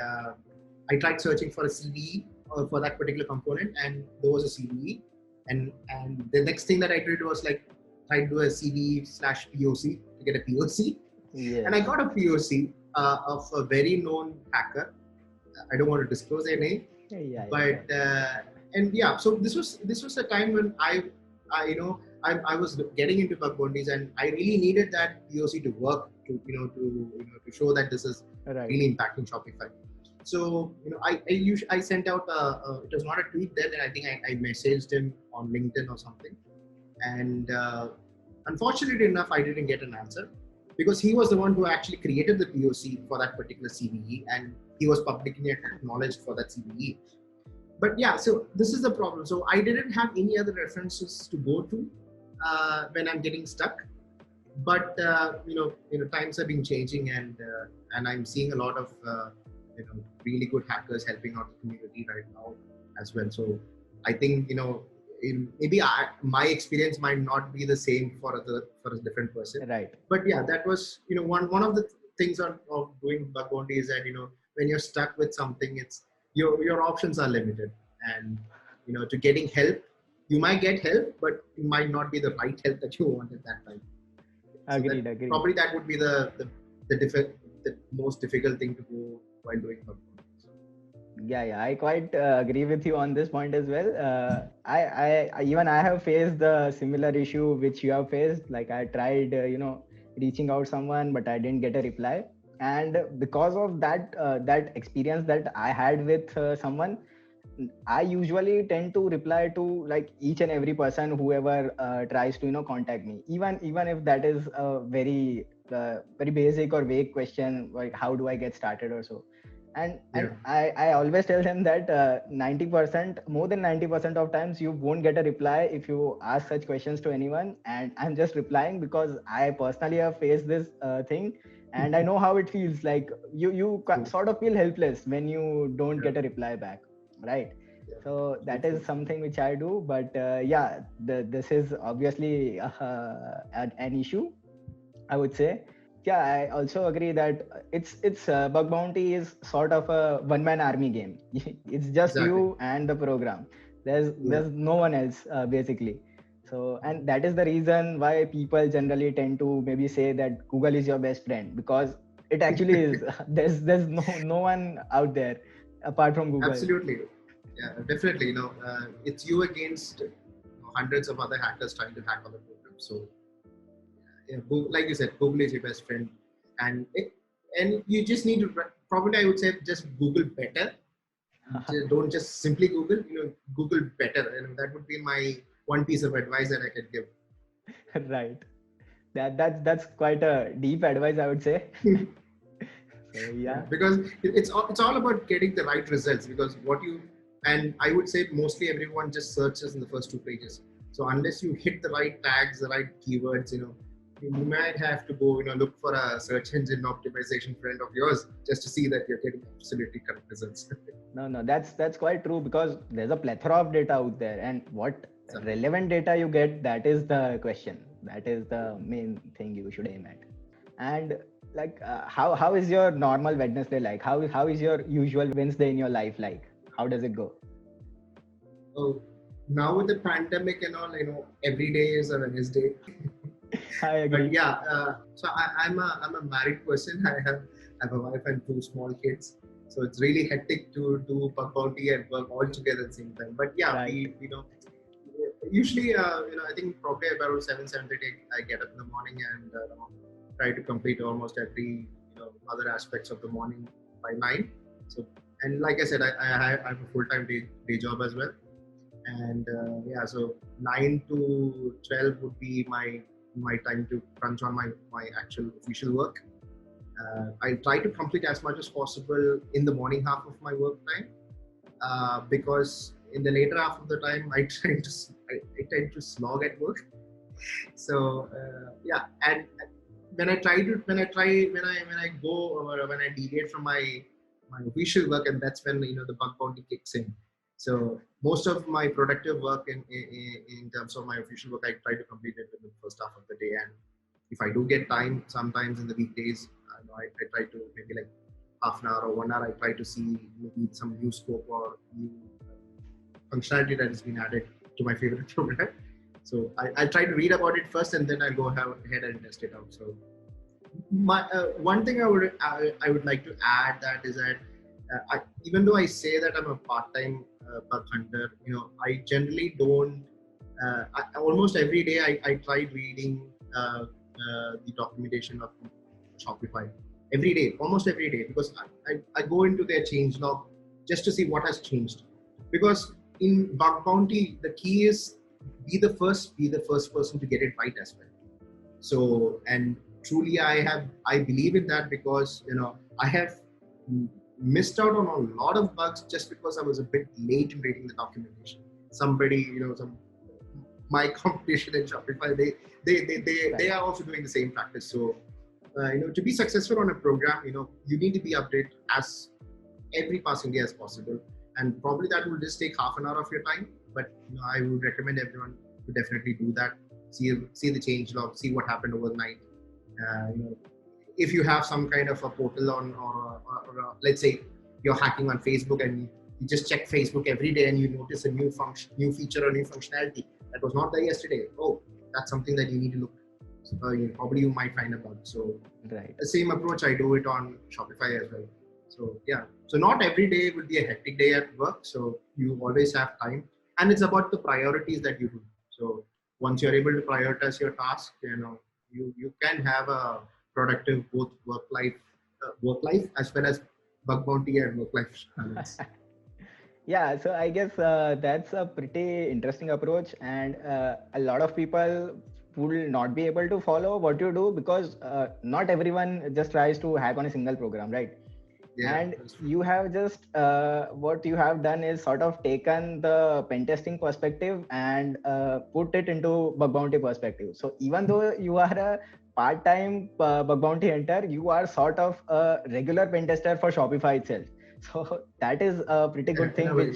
I tried searching for a CVE for that particular component, and there was a CVE, and the next thing that I did was like try to do a CVE/POC to get a POC. Yes. And I got a POC of a very known hacker. I don't want to disclose their name, so this was a time when I was getting into bug bounties, and I really needed that POC to work to show that this is really impacting Shopify. So I sent out it was not a tweet then, and I think I messaged him on LinkedIn or something, and unfortunately enough, I didn't get an answer, because he was the one who actually created the POC for that particular CVE, and he was publicly acknowledged for that CVE. But yeah, so this is the problem. So I didn't have any other references to go to when I'm getting stuck. But times have been changing, and I'm seeing a lot of really good hackers helping out the community right now as well. So I think maybe my experience might not be the same for a different person. Right. But yeah, that was one of the things of doing bug bounty is that when you're stuck with something, it's your options are limited, and to getting help, you might get help, but it might not be the right help that you want at that time. Agreed. Probably that would be the most difficult thing to do while doing bug bounties. Yeah, I quite agree with you on this point as well. I have faced the similar issue which you have faced. Like I tried, reaching out someone, but I didn't get a reply. And because of that experience that I had with someone, I usually tend to reply to like each and every person whoever tries to contact me, even if that is a very basic or vague question like how do I get started or so. And I always tell them that 90% more than 90% of times you won't get a reply if you ask such questions to anyone, and I'm just replying because I personally have faced this thing, and I know how it feels. Like sort of feel helpless when you don't get a reply back, right? So that is something which I do. But this is obviously an issue, I would say. Yeah, I also agree that it's bug bounty is sort of a one man army game. It's just Exactly. you and the program. There's no one else basically. So, and that is the reason why people generally tend to maybe say that Google is your best friend, because it actually is. There's no one out there apart from Google. Absolutely. Yeah, definitely. It's you against hundreds of other hackers trying to hack on the program. So, yeah, like you said, Google is your best friend, and and you just need to probably, I would say, just Google better. Don't just simply Google. Google better, and that would be my one piece of advice that I could give. Right. That's quite a deep advice, I would say. So yeah. Because it's all about getting the right results, because and I would say mostly everyone just searches in the first two pages. So unless you hit the right tags, the right keywords, you might have to go look for a search engine optimization friend of yours just to see that you're getting absolutely correct results. No, that's quite true, because there's a plethora of data out there, and what relevant data you get, that is the question. That is the main thing you should aim at. And like, how is your normal Wednesday like? How is your usual Wednesday in your life like? How does it go? So now with the pandemic and all, every day is a Wednesday. I agree. But yeah, so I'm a married person. I have a wife and two small kids. So it's really hectic to do bug bounty and work all together at the same time. But yeah, Right. usually I think probably about 7:30 I get up in the morning and try to complete almost every other aspects of the morning by 9. So, and like I said, I have a full-time day job as well. And so 9 to 12 would be my time to crunch on my actual official work. I try to complete as much as possible in the morning half of my work time, because in the later half of the time I tend to slog at work. So and when I go or when I deviate from my official work, and that's when the bug bounty kicks in. So most of my productive work in terms of my official work, I try to complete it in the first half of the day. And if I do get time, sometimes in the weekdays, I try to maybe like half an hour or 1 hour. I try to see maybe some new scope or new functionality that has been added to my favorite program. So I try to read about it first, and then I go ahead and test it out. So my one thing I would like to add that is that even though I say that I'm a part-time bug hunter, I generally don't. Almost every day I try reading the documentation of Shopify almost every day, because I go into their change log just to see what has changed. Because in bug bounty, the key is be the first person to get it right as well. So, and truly I believe in that, because I have missed out on a lot of bugs just because I was a bit late in reading the documentation. Somebody, my competition in Shopify, they are also doing the same practice. So to be successful on a program, you need to be updated as every passing day as possible, and probably that will just take half an hour of your time. But I would recommend everyone to definitely do that. See the change log, see what happened overnight. If you have some kind of a portal on, or let's say you're hacking on Facebook and you just check Facebook every day and you notice a new feature or new functionality that was not there yesterday. Oh, that's something that you need to look. Probably you might find a bug. So right. The same approach I do it on Shopify as well. So yeah, so not every day will be a hectic day at work. So you always have time, and it's about the priorities that you do. So once you're able to prioritize your task, you can have a productive both work life as well as bug bounty and work life balance. Yeah, so I guess that's a pretty interesting approach, and a lot of people will not be able to follow what you do because not everyone just tries to hack on a single program, right? Yeah, And that's true. you have just what you have done is sort of taken the pen testing perspective and put it into bug bounty perspective. So even though you are a part-time bug bounty hunter, you are sort of a regular pen tester for Shopify itself. So that is a pretty good In a thing way,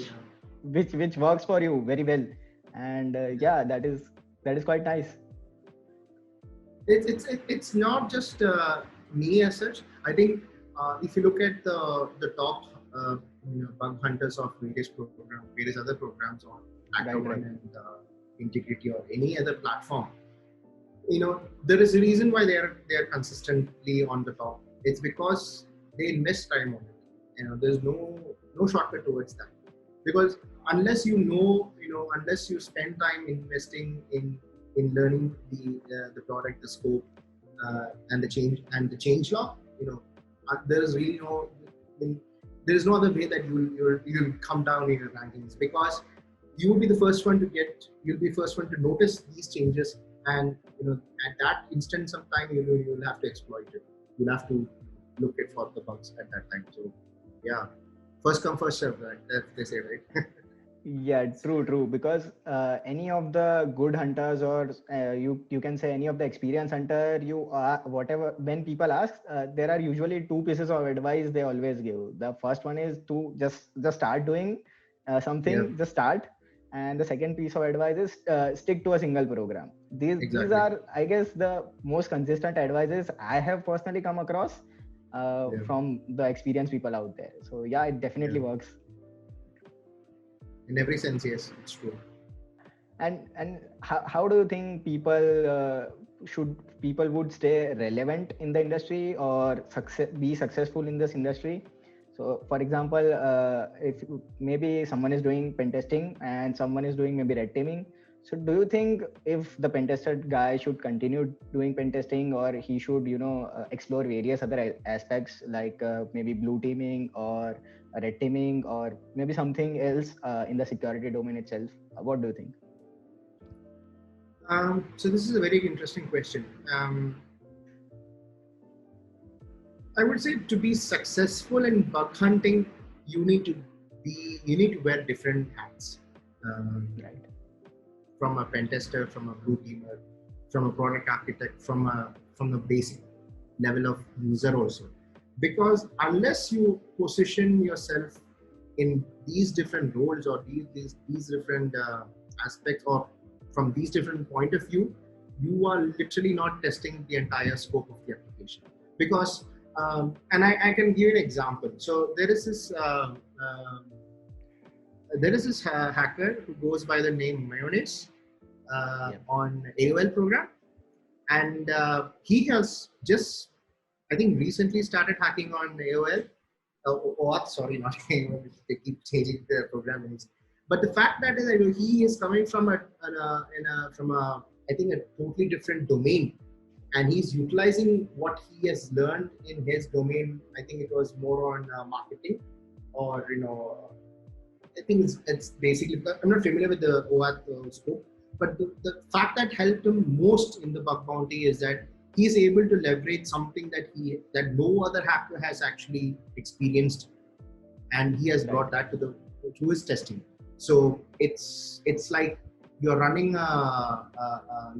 which works for you very well. And yeah. yeah, that is quite nice. It's not just me as such. I think if you look at the top bug hunters of various other programs on Right, HackerOne right. and Integrity or any other platform, there is a reason why they are consistently on the top. It's because they invest time on it. There's no shortcut towards that, because unless you spend time investing in learning the product, the scope, and the change log, there is really in- there is no other way that you'll come down in your rankings, because you'll be the first one to notice these changes, and at that instant sometime you'll have to exploit it. You'll have to look at for the bugs at that time. So yeah, first come first serve, right? That they say, right? Yeah, true. Because any of the good hunters, or you can say any of the experienced hunter, you are whatever. When people ask, there are usually two pieces of advice they always give. The first one is to just start doing Yeah, something, just start, and the second piece of advice is stick to a single program. These exactly. are, I guess, the most consistent advices I have personally come across Yeah, from the experienced people out there. So yeah, it yeah. definitely works. In every sense, yes, it's true. And how do you think people would stay relevant in the industry or be successful in this industry? So for example, if maybe someone is doing pen testing and someone is doing maybe red teaming, so do you think if the pen tester guy should continue doing pen testing, or he should explore various other aspects like maybe blue teaming or red teaming or maybe something else in the security domain itself? What do you think? So this is a very interesting question. I would say to be successful in bug hunting, you need to you need to wear different hats. Um, Right. from a pen tester, from a blue teamer, from a product architect, from the basic level of user also. Because unless you position yourself in these different roles, or these different aspects, or from these different point of view, you are literally not testing the entire scope of the application. Because and I can give you an example. So there is this hacker who goes by the name Mayonnaise Yep. on AOL program, and he has just, I think, recently started hacking on AOL. OAuth, sorry, not AOL. They keep changing the program names. But the fact that is, he is coming from I think a totally different domain, and he's utilizing what he has learned in his domain. I think it was more on marketing, or I think it's basically, I'm not familiar with the OAuth scope, but the fact that helped him most in the bug bounty is that he's able to leverage something that no other hacker has actually experienced, and he has Right. brought that to his testing. So it's like you're running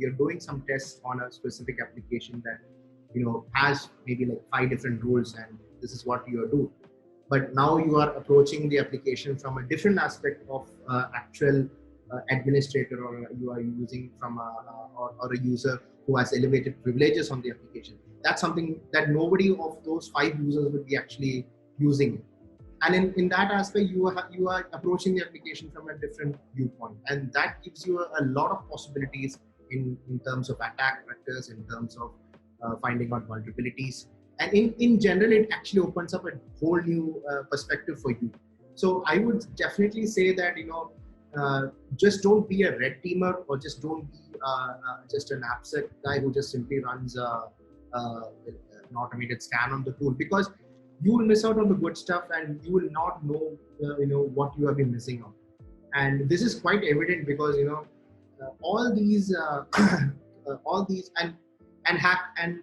you're doing some tests on a specific application that has maybe like 5 different rules, and this is what you do. But now you are approaching the application from a different aspect of actual administrator, or you are using from or a user who has elevated privileges on the application. That's something that nobody of those 5 users would be actually using. And in that aspect, you are approaching the application from a different viewpoint, and that gives you a lot of possibilities in terms of attack vectors, in terms of finding out vulnerabilities, and in general it actually opens up a whole new perspective for you. So I would definitely say that just don't be a red teamer, or just don't be just an AppSec guy who just simply runs an automated scan on the tool. Because you will miss out on the good stuff, and you will not know what you have been missing out. And this is quite evident because all these all these and hack and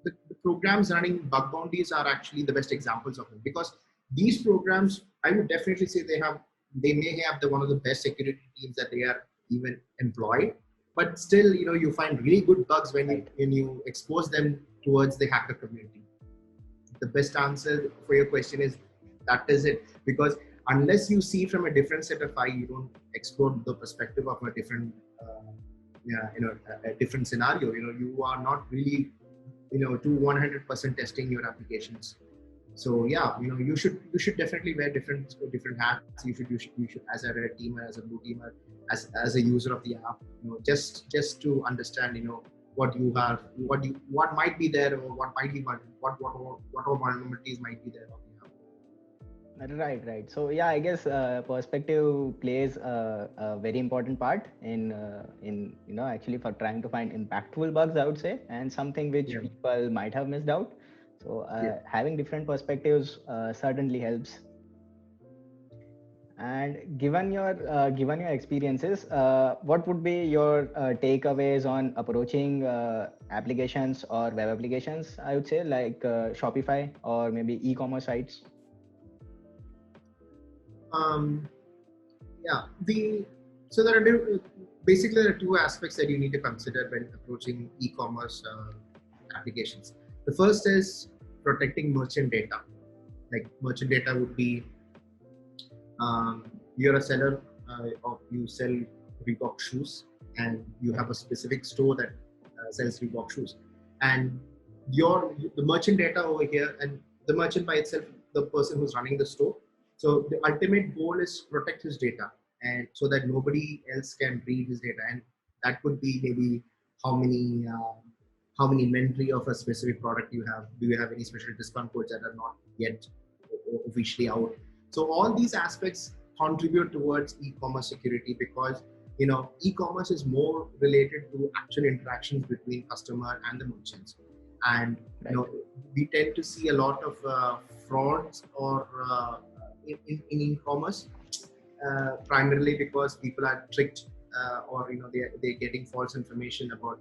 the programs running bug bounties are actually the best examples of it, because these programs, I would definitely say they may have one of the best security teams that they are even employed, but still you find really good bugs when you expose them towards the hacker community. The best answer for your question is that is it, because unless you see from a different set of eye, you don't explore the perspective of a different a different scenario. You are not really to 100% testing your applications. So yeah, you should definitely wear different hats. You should as a red teamer, as a blue teamer, as a user of the app, just to understand what you have, what might be there, or what all vulnerabilities might be there. Right. So yeah, I guess perspective plays a very important part in actually for trying to find impactful bugs, I would say, and something which people might have missed out. So having different perspectives certainly helps. And given your experiences, what would be your takeaways on approaching applications or web applications? I would say like Shopify or maybe e-commerce sites. So there are two aspects that you need to consider when approaching e-commerce applications. The first is protecting merchant data. Like merchant data would be, you're a seller or you sell Reebok shoes, and you have a specific store that sells Reebok shoes, and the merchant data over here, and the merchant by itself, the person who's running the store. So the ultimate goal is to protect his data, and so that nobody else can read his data. And that could be maybe how many inventory of a specific product you have. Do you have any special discount codes that are not yet officially out? So all these aspects contribute towards e-commerce security, because e-commerce is more related to actual interactions between customer and the merchants. And we tend to see a lot of frauds or in e-commerce, primarily because people are tricked, or they're getting false information about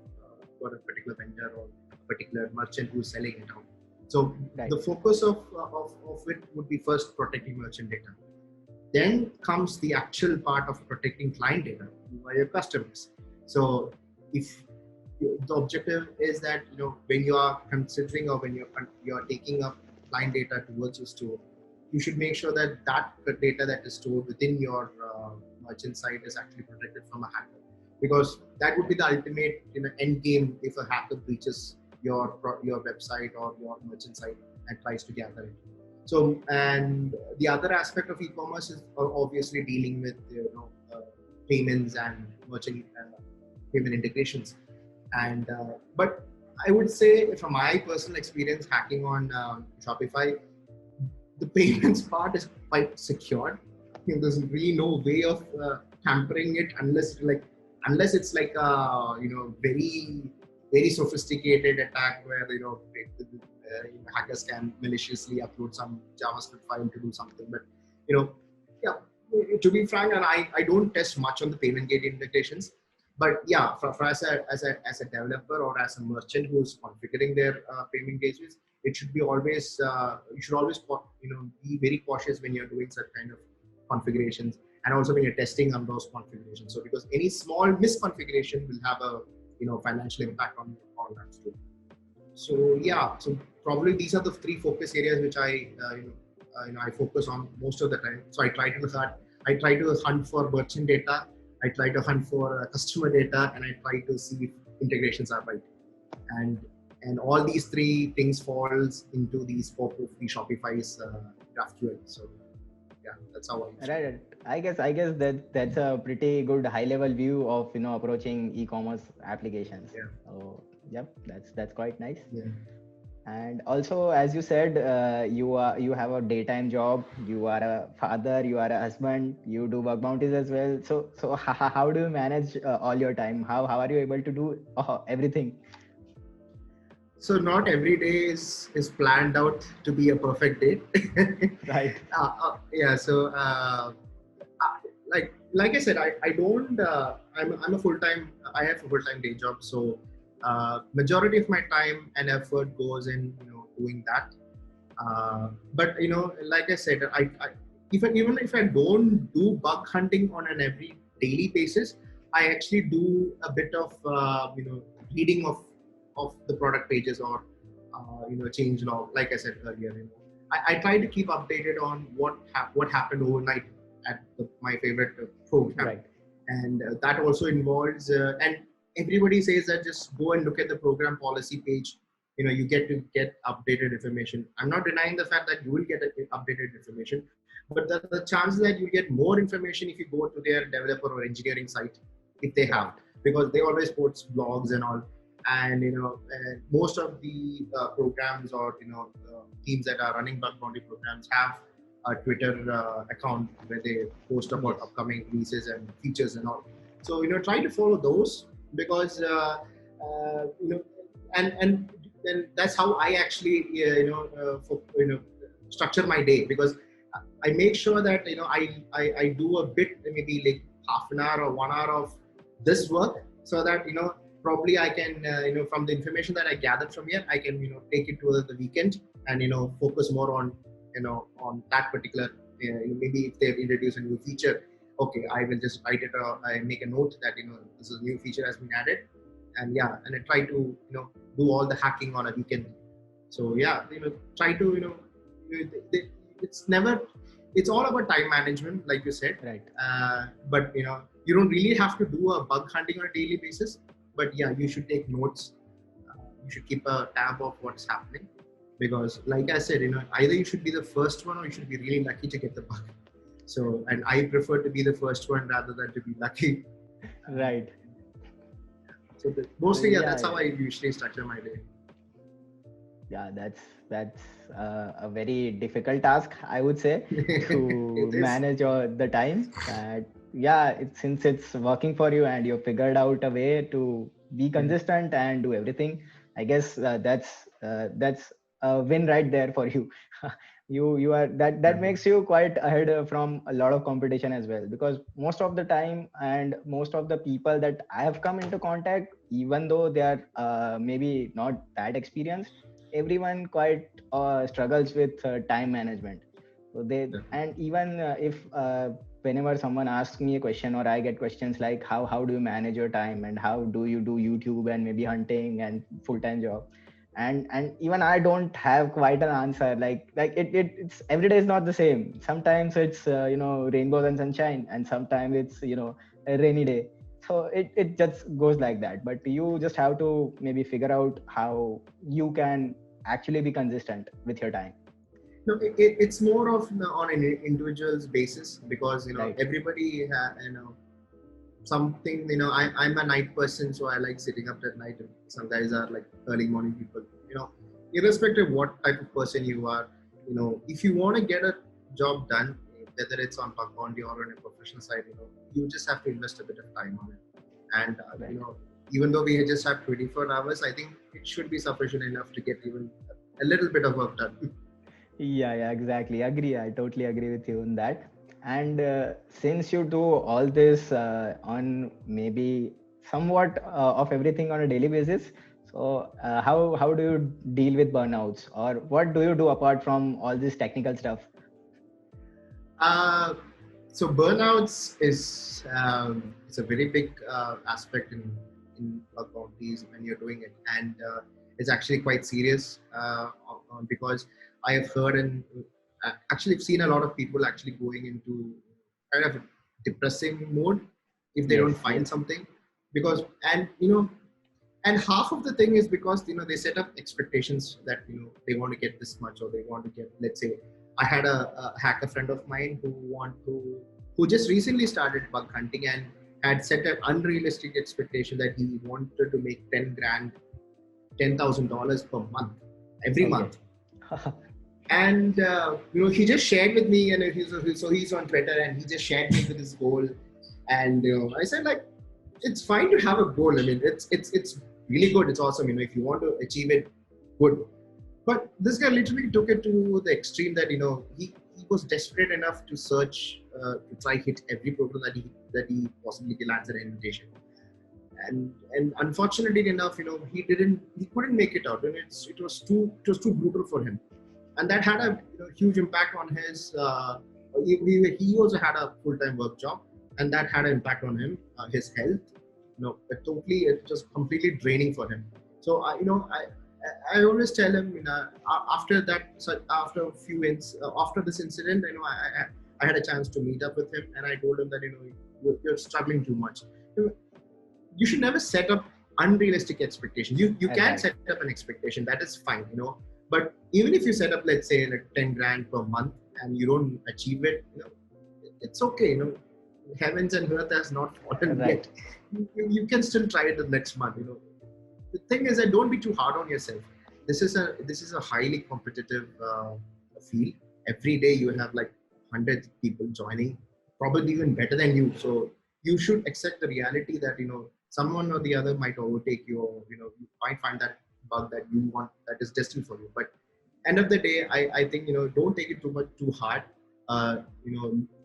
a particular vendor or a particular merchant who's selling it out. So the focus of it would be first protecting merchant data. Then comes the actual part of protecting client data by your customers. So if the objective is that when you are considering, or when you're taking up client data towards your store, you should make sure that the data that is stored within your merchant site is actually protected from a hacker, because that would be the ultimate end game if a hacker breaches your website or your merchant site and tries to gather it. So, and the other aspect of e-commerce is obviously dealing with payments and merchant payment integrations. And but I would say, from my personal experience hacking on Shopify, the payments part is quite secured. There's really no way of tampering it unless it's like a very sophisticated attack where hackers can maliciously upload some JavaScript file to do something. But to be frank, and I don't test much on the payment gateway integrations. But yeah, for as a developer or as a merchant who's configuring their payment gateways, it should be always you should always be very cautious when you're doing such kind of configurations, and also when you're testing on those configurations. So because any small misconfiguration will have a financial impact on that store. So yeah, so probably these are the three focus areas which I I focus on most of the time. So I try to hunt for merchant data, I try to hunt for customer data, and I try to see if integrations are right. And all these three things falls into the scope of the Shopify's GraphQL. So yeah, that's how I. Right. I guess that's a pretty good high level view of approaching e-commerce applications. Yeah. So yep, that's quite nice. Yeah. And also, as you said, you have a daytime job. You are a father. You are a husband. You do bug bounties as well. So how do you manage all your time? How are you able to do everything? So not every day is planned out to be a perfect day. Right. Yeah. So like I said, I don't. I'm a full time. I have a full time day job. So majority of my time and effort goes in doing that. But like I said, I even if I don't do bug hunting on an every daily basis, I actually do a bit of reading of the product pages or change log. Like I said earlier, I try to keep updated on what happened overnight at my favorite program, Right. and that also involves and everybody says that just go and look at the program policy page. You get to get updated information. I'm not denying the fact that you will get updated information, but the chances that you get more information if you go to their developer or engineering site, if they have, because they always post blogs and all. And most of the programs or teams that are running bug bounty programs have a Twitter account where they post about upcoming releases and features and all. So try to follow those, because and then that's how I actually structure my day, because I make sure that I do a bit, maybe like half an hour or 1 hour of this work, so that probably I can from the information that I gathered from here, I can take it to the weekend and focus more on on that particular maybe if they introduce a new feature, okay, I will just write it I make a note that this is a new feature has been added, and I try to do all the hacking on a weekend. So try to it's all about time management, like you said. Right. But you don't really have to do a bug hunting on a daily basis, but you should take notes. You should keep a tab of what's happening, because like I said, either you should be the first one or you should be really lucky to get the bug. So, and I prefer to be the first one rather than to be lucky. Right. So mostly, that's how I usually structure my day. Yeah, that's a very difficult task, I would say, to manage the time. Since it's working for you and you figured out a way to be consistent and do everything, I guess that's a win right there for you. You are that makes you quite ahead from a lot of competition as well, because most of the time and most of the people that I have come into contact, even though they are maybe not that experienced, everyone quite struggles with time management. So and even if whenever someone asks me a question or I get questions like how do you manage your time and how do you do YouTube and maybe hunting and full-time job, and even I don't have quite an answer. It's every day is not the same. Sometimes it's rainbows and sunshine, and sometimes it's a rainy day. So it just goes like that. But you just have to maybe figure out how you can actually be consistent with your time. No, it's more of on an individual's basis, because Right. everybody something. I'm a night person, so I like sitting up at night. Some guys are like early morning people. Irrespective of what type of person you are, if you want to get a job done, whether it's on bug bounty or on a professional side, you just have to invest a bit of time on it. And Right. even though we just have 24 hours, I think it should be sufficient enough to get even a little bit of work done. Yeah, exactly. Agree. I totally agree with you on that. And since you do all this on maybe somewhat of everything on a daily basis, so how do you deal with burnouts, or what do you do apart from all this technical stuff? So burnouts is it's a very big aspect in bug bounties when you're doing it, and it's actually quite serious because I have heard and actually I've seen a lot of people actually going into kind of a depressing mode if they don't find something, because and half of the thing is because they set up expectations that they want to get this much, or they want to get, let's say, I had a hacker friend of mine who just recently started bug hunting and had set an unrealistic expectation that he wanted to make 10 grand, $10,000 per month, every month. And he just shared with me, and he's on Twitter, and he just shared me with his goal. And I said, like, it's fine to have a goal. I mean, it's really good. It's awesome. If you want to achieve it, good. But this guy literally took it to the extreme that he was desperate enough to search to try hit every program that he possibly can answer an invitation. And unfortunately enough, he couldn't make it out, and it was too brutal for him, and that had a huge impact on his. He also had a full-time work job, and that had an impact on him, his health. It was completely draining for him. So I always tell him, after that, so after a few after this incident, I had a chance to meet up with him, and I told him that you're struggling too much. You should never set up unrealistic expectations. You can set up an expectation, that is fine, but even if you set up, let's say, like 10 grand per month and you don't achieve it, it's okay. Heavens and earth has not fallen yet. You can still try it the next month. The thing is that don't be too hard on yourself. This is a highly competitive field. Every day you have like 100 people joining, probably even better than you. So you should accept the reality that someone or the other might overtake you, or you might find that bug that you want, that is destined for you. But end of the day, I think don't take it too hard.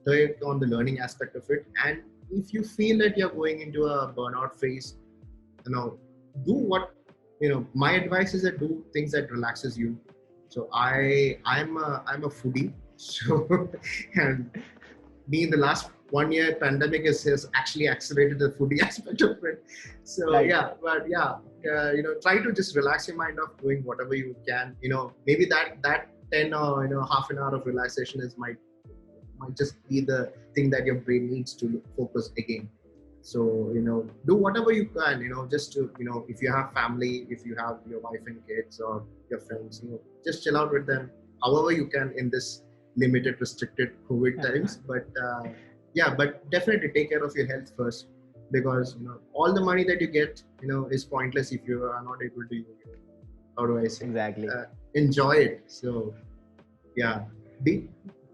Take on the learning aspect of it, and if you feel that you're going into a burnout phase, do what my advice is that do things that relaxes you. So I'm a foodie, so and me in the last 1 year pandemic has actually accelerated the foodie aspect of it. So try to just relax your mind off doing whatever you can. Maybe that 10 or half an hour of relaxation might just be the thing that your brain needs to focus again. So do whatever you can, just to if you have family, if you have your wife and kids or your friends, just chill out with them however you can in this limited, restricted COVID times. But but definitely take care of your health first, because all the money that you get is pointless if you are not able to, how do I say, Exactly. Enjoy it. So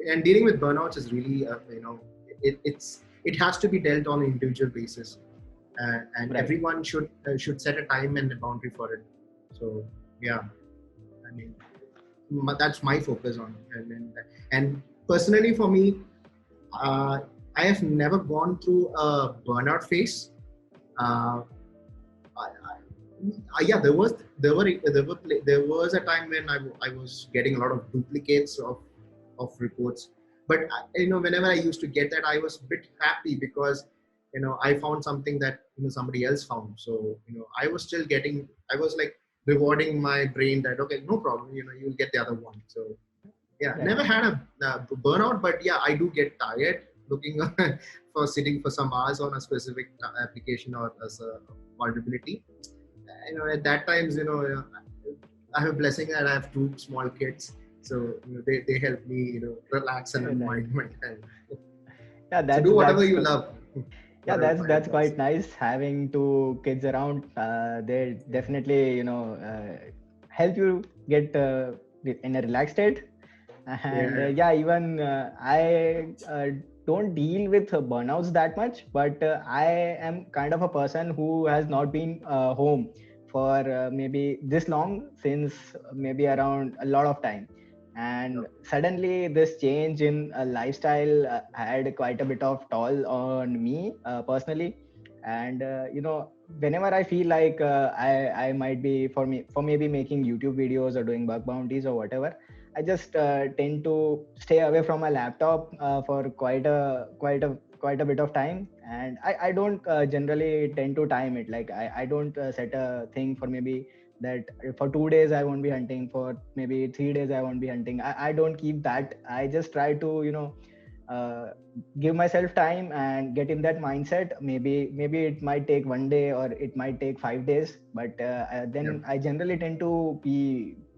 and dealing with burnouts is really it has to be dealt on an individual basis, and everyone should set a time and a boundary for it. So I mean, that's my focus on it. And personally for me, I have never gone through a burnout phase. There was a time when I was getting a lot of duplicates of reports, but whenever I used to get that, I was a bit happy because I found something that somebody else found. So I was like rewarding my brain that okay, no problem, you'll get the other one. So never had a burnout, but I do get tired looking for sitting for some hours on a specific application or as a vulnerability. At that times, I have a blessing that I have 2 small kids, so they help me, relax and unwind my time. So do whatever you love. That's quite nice having 2 kids around. They definitely help you get in a relaxed state. And even I don't deal with burnouts that much, but I am kind of a person who has not been home for maybe this long, since maybe around a lot of time. And suddenly this change in lifestyle had quite a bit of toll on me personally. And whenever I feel like I might be for maybe making YouTube videos or doing bug bounties or whatever, I just tend to stay away from my laptop for quite a bit of time, and I don't generally tend to time it. Like I don't set a thing for maybe that for 2 days I won't be hunting, for maybe 3 days I won't be hunting. I don't keep that. I just try to give myself time and get in that mindset. Maybe it might take 1 day or it might take 5 days, but then I generally tend to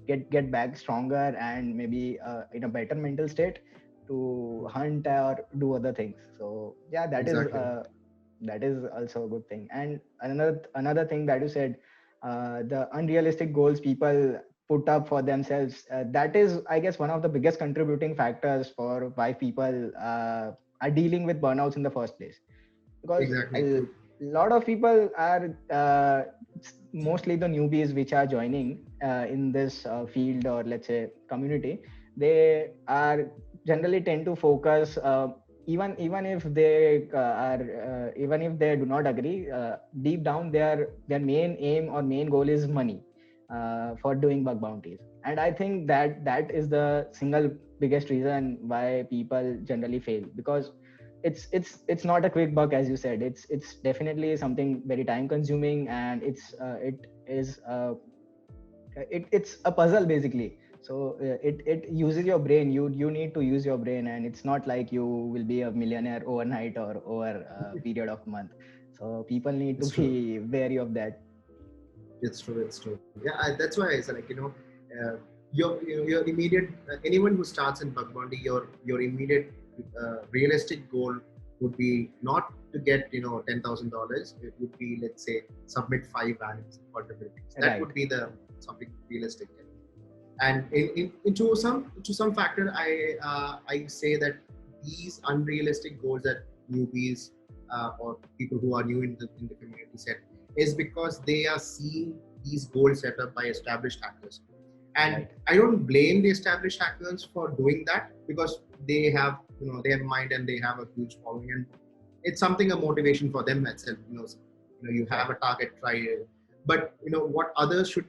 get back stronger and maybe in a better mental state to hunt or do other things. So that is also a good thing. And another thing that you said, the unrealistic goals people put up for themselves, that is, I guess, one of the biggest contributing factors for why people are dealing with burnouts in the first place. Because lot of people are mostly the newbies which are joining in this field, or let's say community. They are generally tend to focus, even if they are even if they do not agree, deep down their main aim or main goal is money for doing bug bounties. And I think that is the single biggest reason why people generally fail, because it's not a quick buck, as you said. It's definitely something very time consuming, and it's a puzzle basically. So it uses your brain. You need to use your brain, and it's not like you will be a millionaire overnight or over a period of month. So people need to It's true. be wary of that. It's true. It's true. Yeah, that's why I said, like, your immediate anyone who starts in bug bounty, your immediate realistic goal would be not to get $10,000. It would be, let's say, submit 5 vulnerabilities. That Right. would be the something realistic. And into some factor, I say that these unrealistic goals that newbies or people who are new in the community set is because they are seeing these goals set up by established hackers. And Right. I don't blame the established hackers for doing that, because they have mind and they have a huge following, and it's something, a motivation for them itself. You have a target, try it. But what others should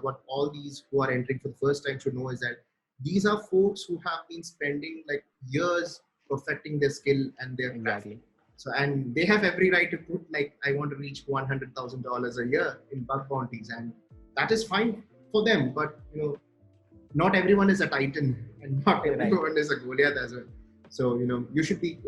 what all these who are entering for the first time should know is that these are folks who have been spending like years perfecting their skill and their craft. Exactly. So, and they have every right to put, like, I want to reach $100,000 a year in bug bounties, and that is fine for them. But not everyone is a titan, and not Right. everyone is a Goliath as well. So you should be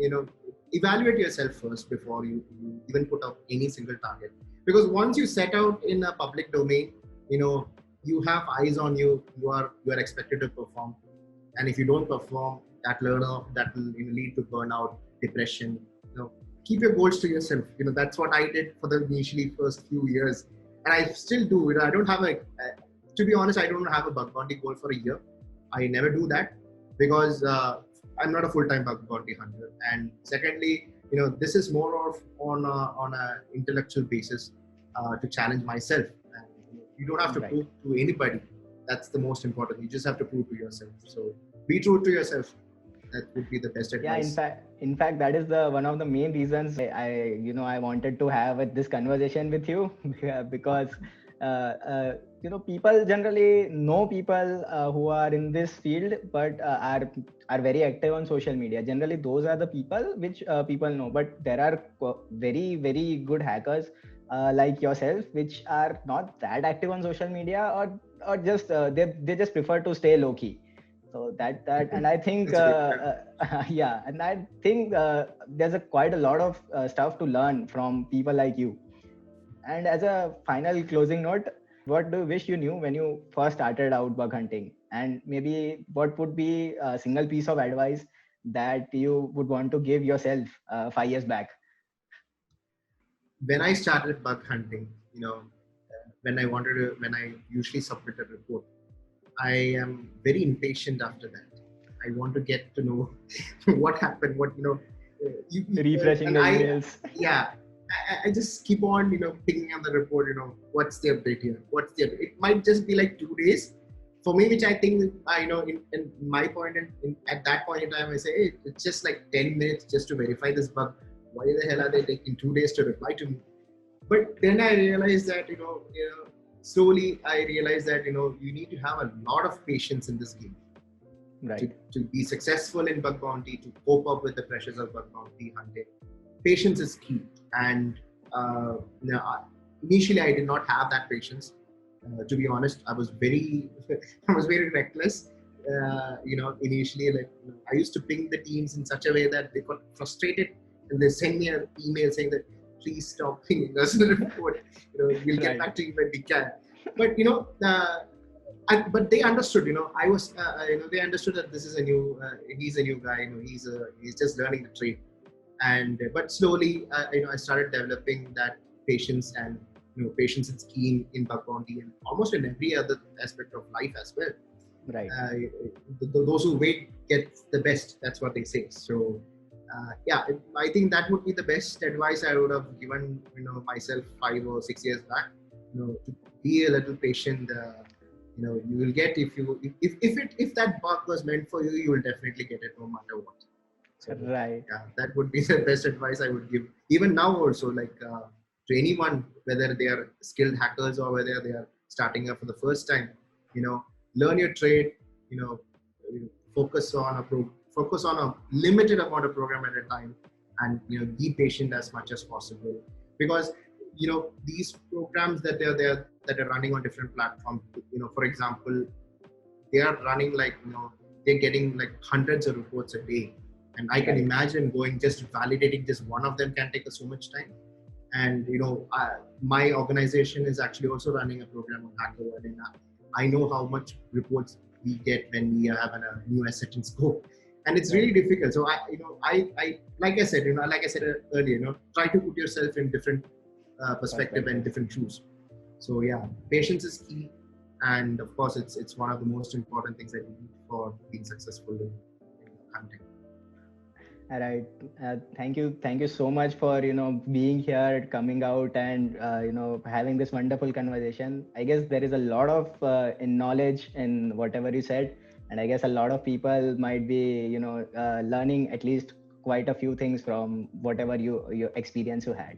evaluate yourself first before you even put up any single target, because once you set out in a public domain, you have eyes on you. You are expected to perform, and if you don't perform, that will lead to burnout, depression. Keep your goals to yourself. That's what I did for the initially first few years, and I still do. I don't have to be honest, I don't have a bug bounty goal for a year. I never do that, because I'm not a full-time bug bounty hunter. And secondly, this is more of on a intellectual basis to challenge myself. And you don't have to Right. prove to anybody. That's the most important. You just have to prove to yourself. So be true to yourself. That would be the best Yeah, advice. in fact, that is the one of the main reasons I wanted to have this conversation with you because people generally know people who are in this field, but are very active on social media. Generally, those are the people which people know. But there are very very good hackers like yourself, which are not that active on social media, or just they just prefer to stay low key. So that and I think That's good. yeah, and I think there's quite a lot of stuff to learn from people like you. And as a final closing note, what do you wish you knew when you first started out bug hunting? And maybe what would be a single piece of advice that you would want to give yourself 5 years back? When I started bug hunting, when I usually submit a report, I am very impatient after that. I want to get to know what happened, Refreshing and the emails. yeah, I just keep on, picking on the report, what's the update here? What's the update? It might just be like 2 days for me, which I think, in my point, at that point in time, I say, hey, it's just like 10 minutes just to verify this bug. Why the hell are they taking 2 days to reply to me? But then I realized that, slowly I realized that, you need to have a lot of patience in this game Right. to be successful in bug bounty, to cope up with the pressures of bug bounty hunting. Patience is key. And initially I did not have that patience. To be honest, I was very, I was very reckless. Initially, like, I used to ping the teams in such a way that they got frustrated, and they send me an email saying that, please stop pinging us in the report. We'll get Right. back to you when we can. But but they understood. I was. They understood that this is a new. He's a new guy. He's just learning the trade. And but slowly, I started developing that patience, and patience is key in bug bounty and almost in every other aspect of life as well. Right. Those who wait get the best. That's what they say. So I think that would be the best advice I would have given myself 5 or 6 years back. To be a little patient. You will get, if that bug was meant for you, you will definitely get it no matter what. So Right. yeah, that would be the best advice I would give. Even now also, like to anyone, whether they are skilled hackers or whether they are starting up for the first time, learn your trade. You know, focus on a limited amount of program at a time, and be patient as much as possible, because these programs that are running on different platforms. For example, they are running like they're getting like hundreds of reports a day, and I can imagine just validating just one of them can take us so much time. And my organization is actually also running a program on HackerOne, and I know how much reports we get when we have a new asset in scope, and it's really difficult. So I like I said earlier, try to put yourself in different perspective and different shoes. So yeah, patience is key, and of course it's one of the most important things that you need for being successful in hunting. All right. Thank you so much for being here, coming out, and having this wonderful conversation. I guess there is a lot of in knowledge in whatever you said, and I guess a lot of people might be learning at least quite a few things from whatever your experience you had.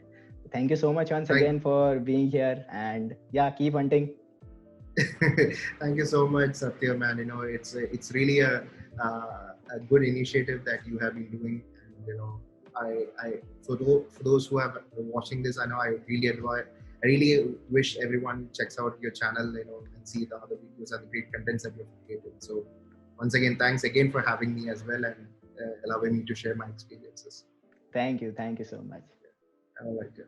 Thank you so much once again for being here, and yeah, keep hunting. Thank you so much, Satya, man. It's really a good initiative that you have been doing, and I for those who are watching this, I know I really wish everyone checks out your channel, and see the other videos and the great contents that you've created. So once again, thanks again for having me as well, and allowing me to share my experiences. Thank you so much. All right. Yeah.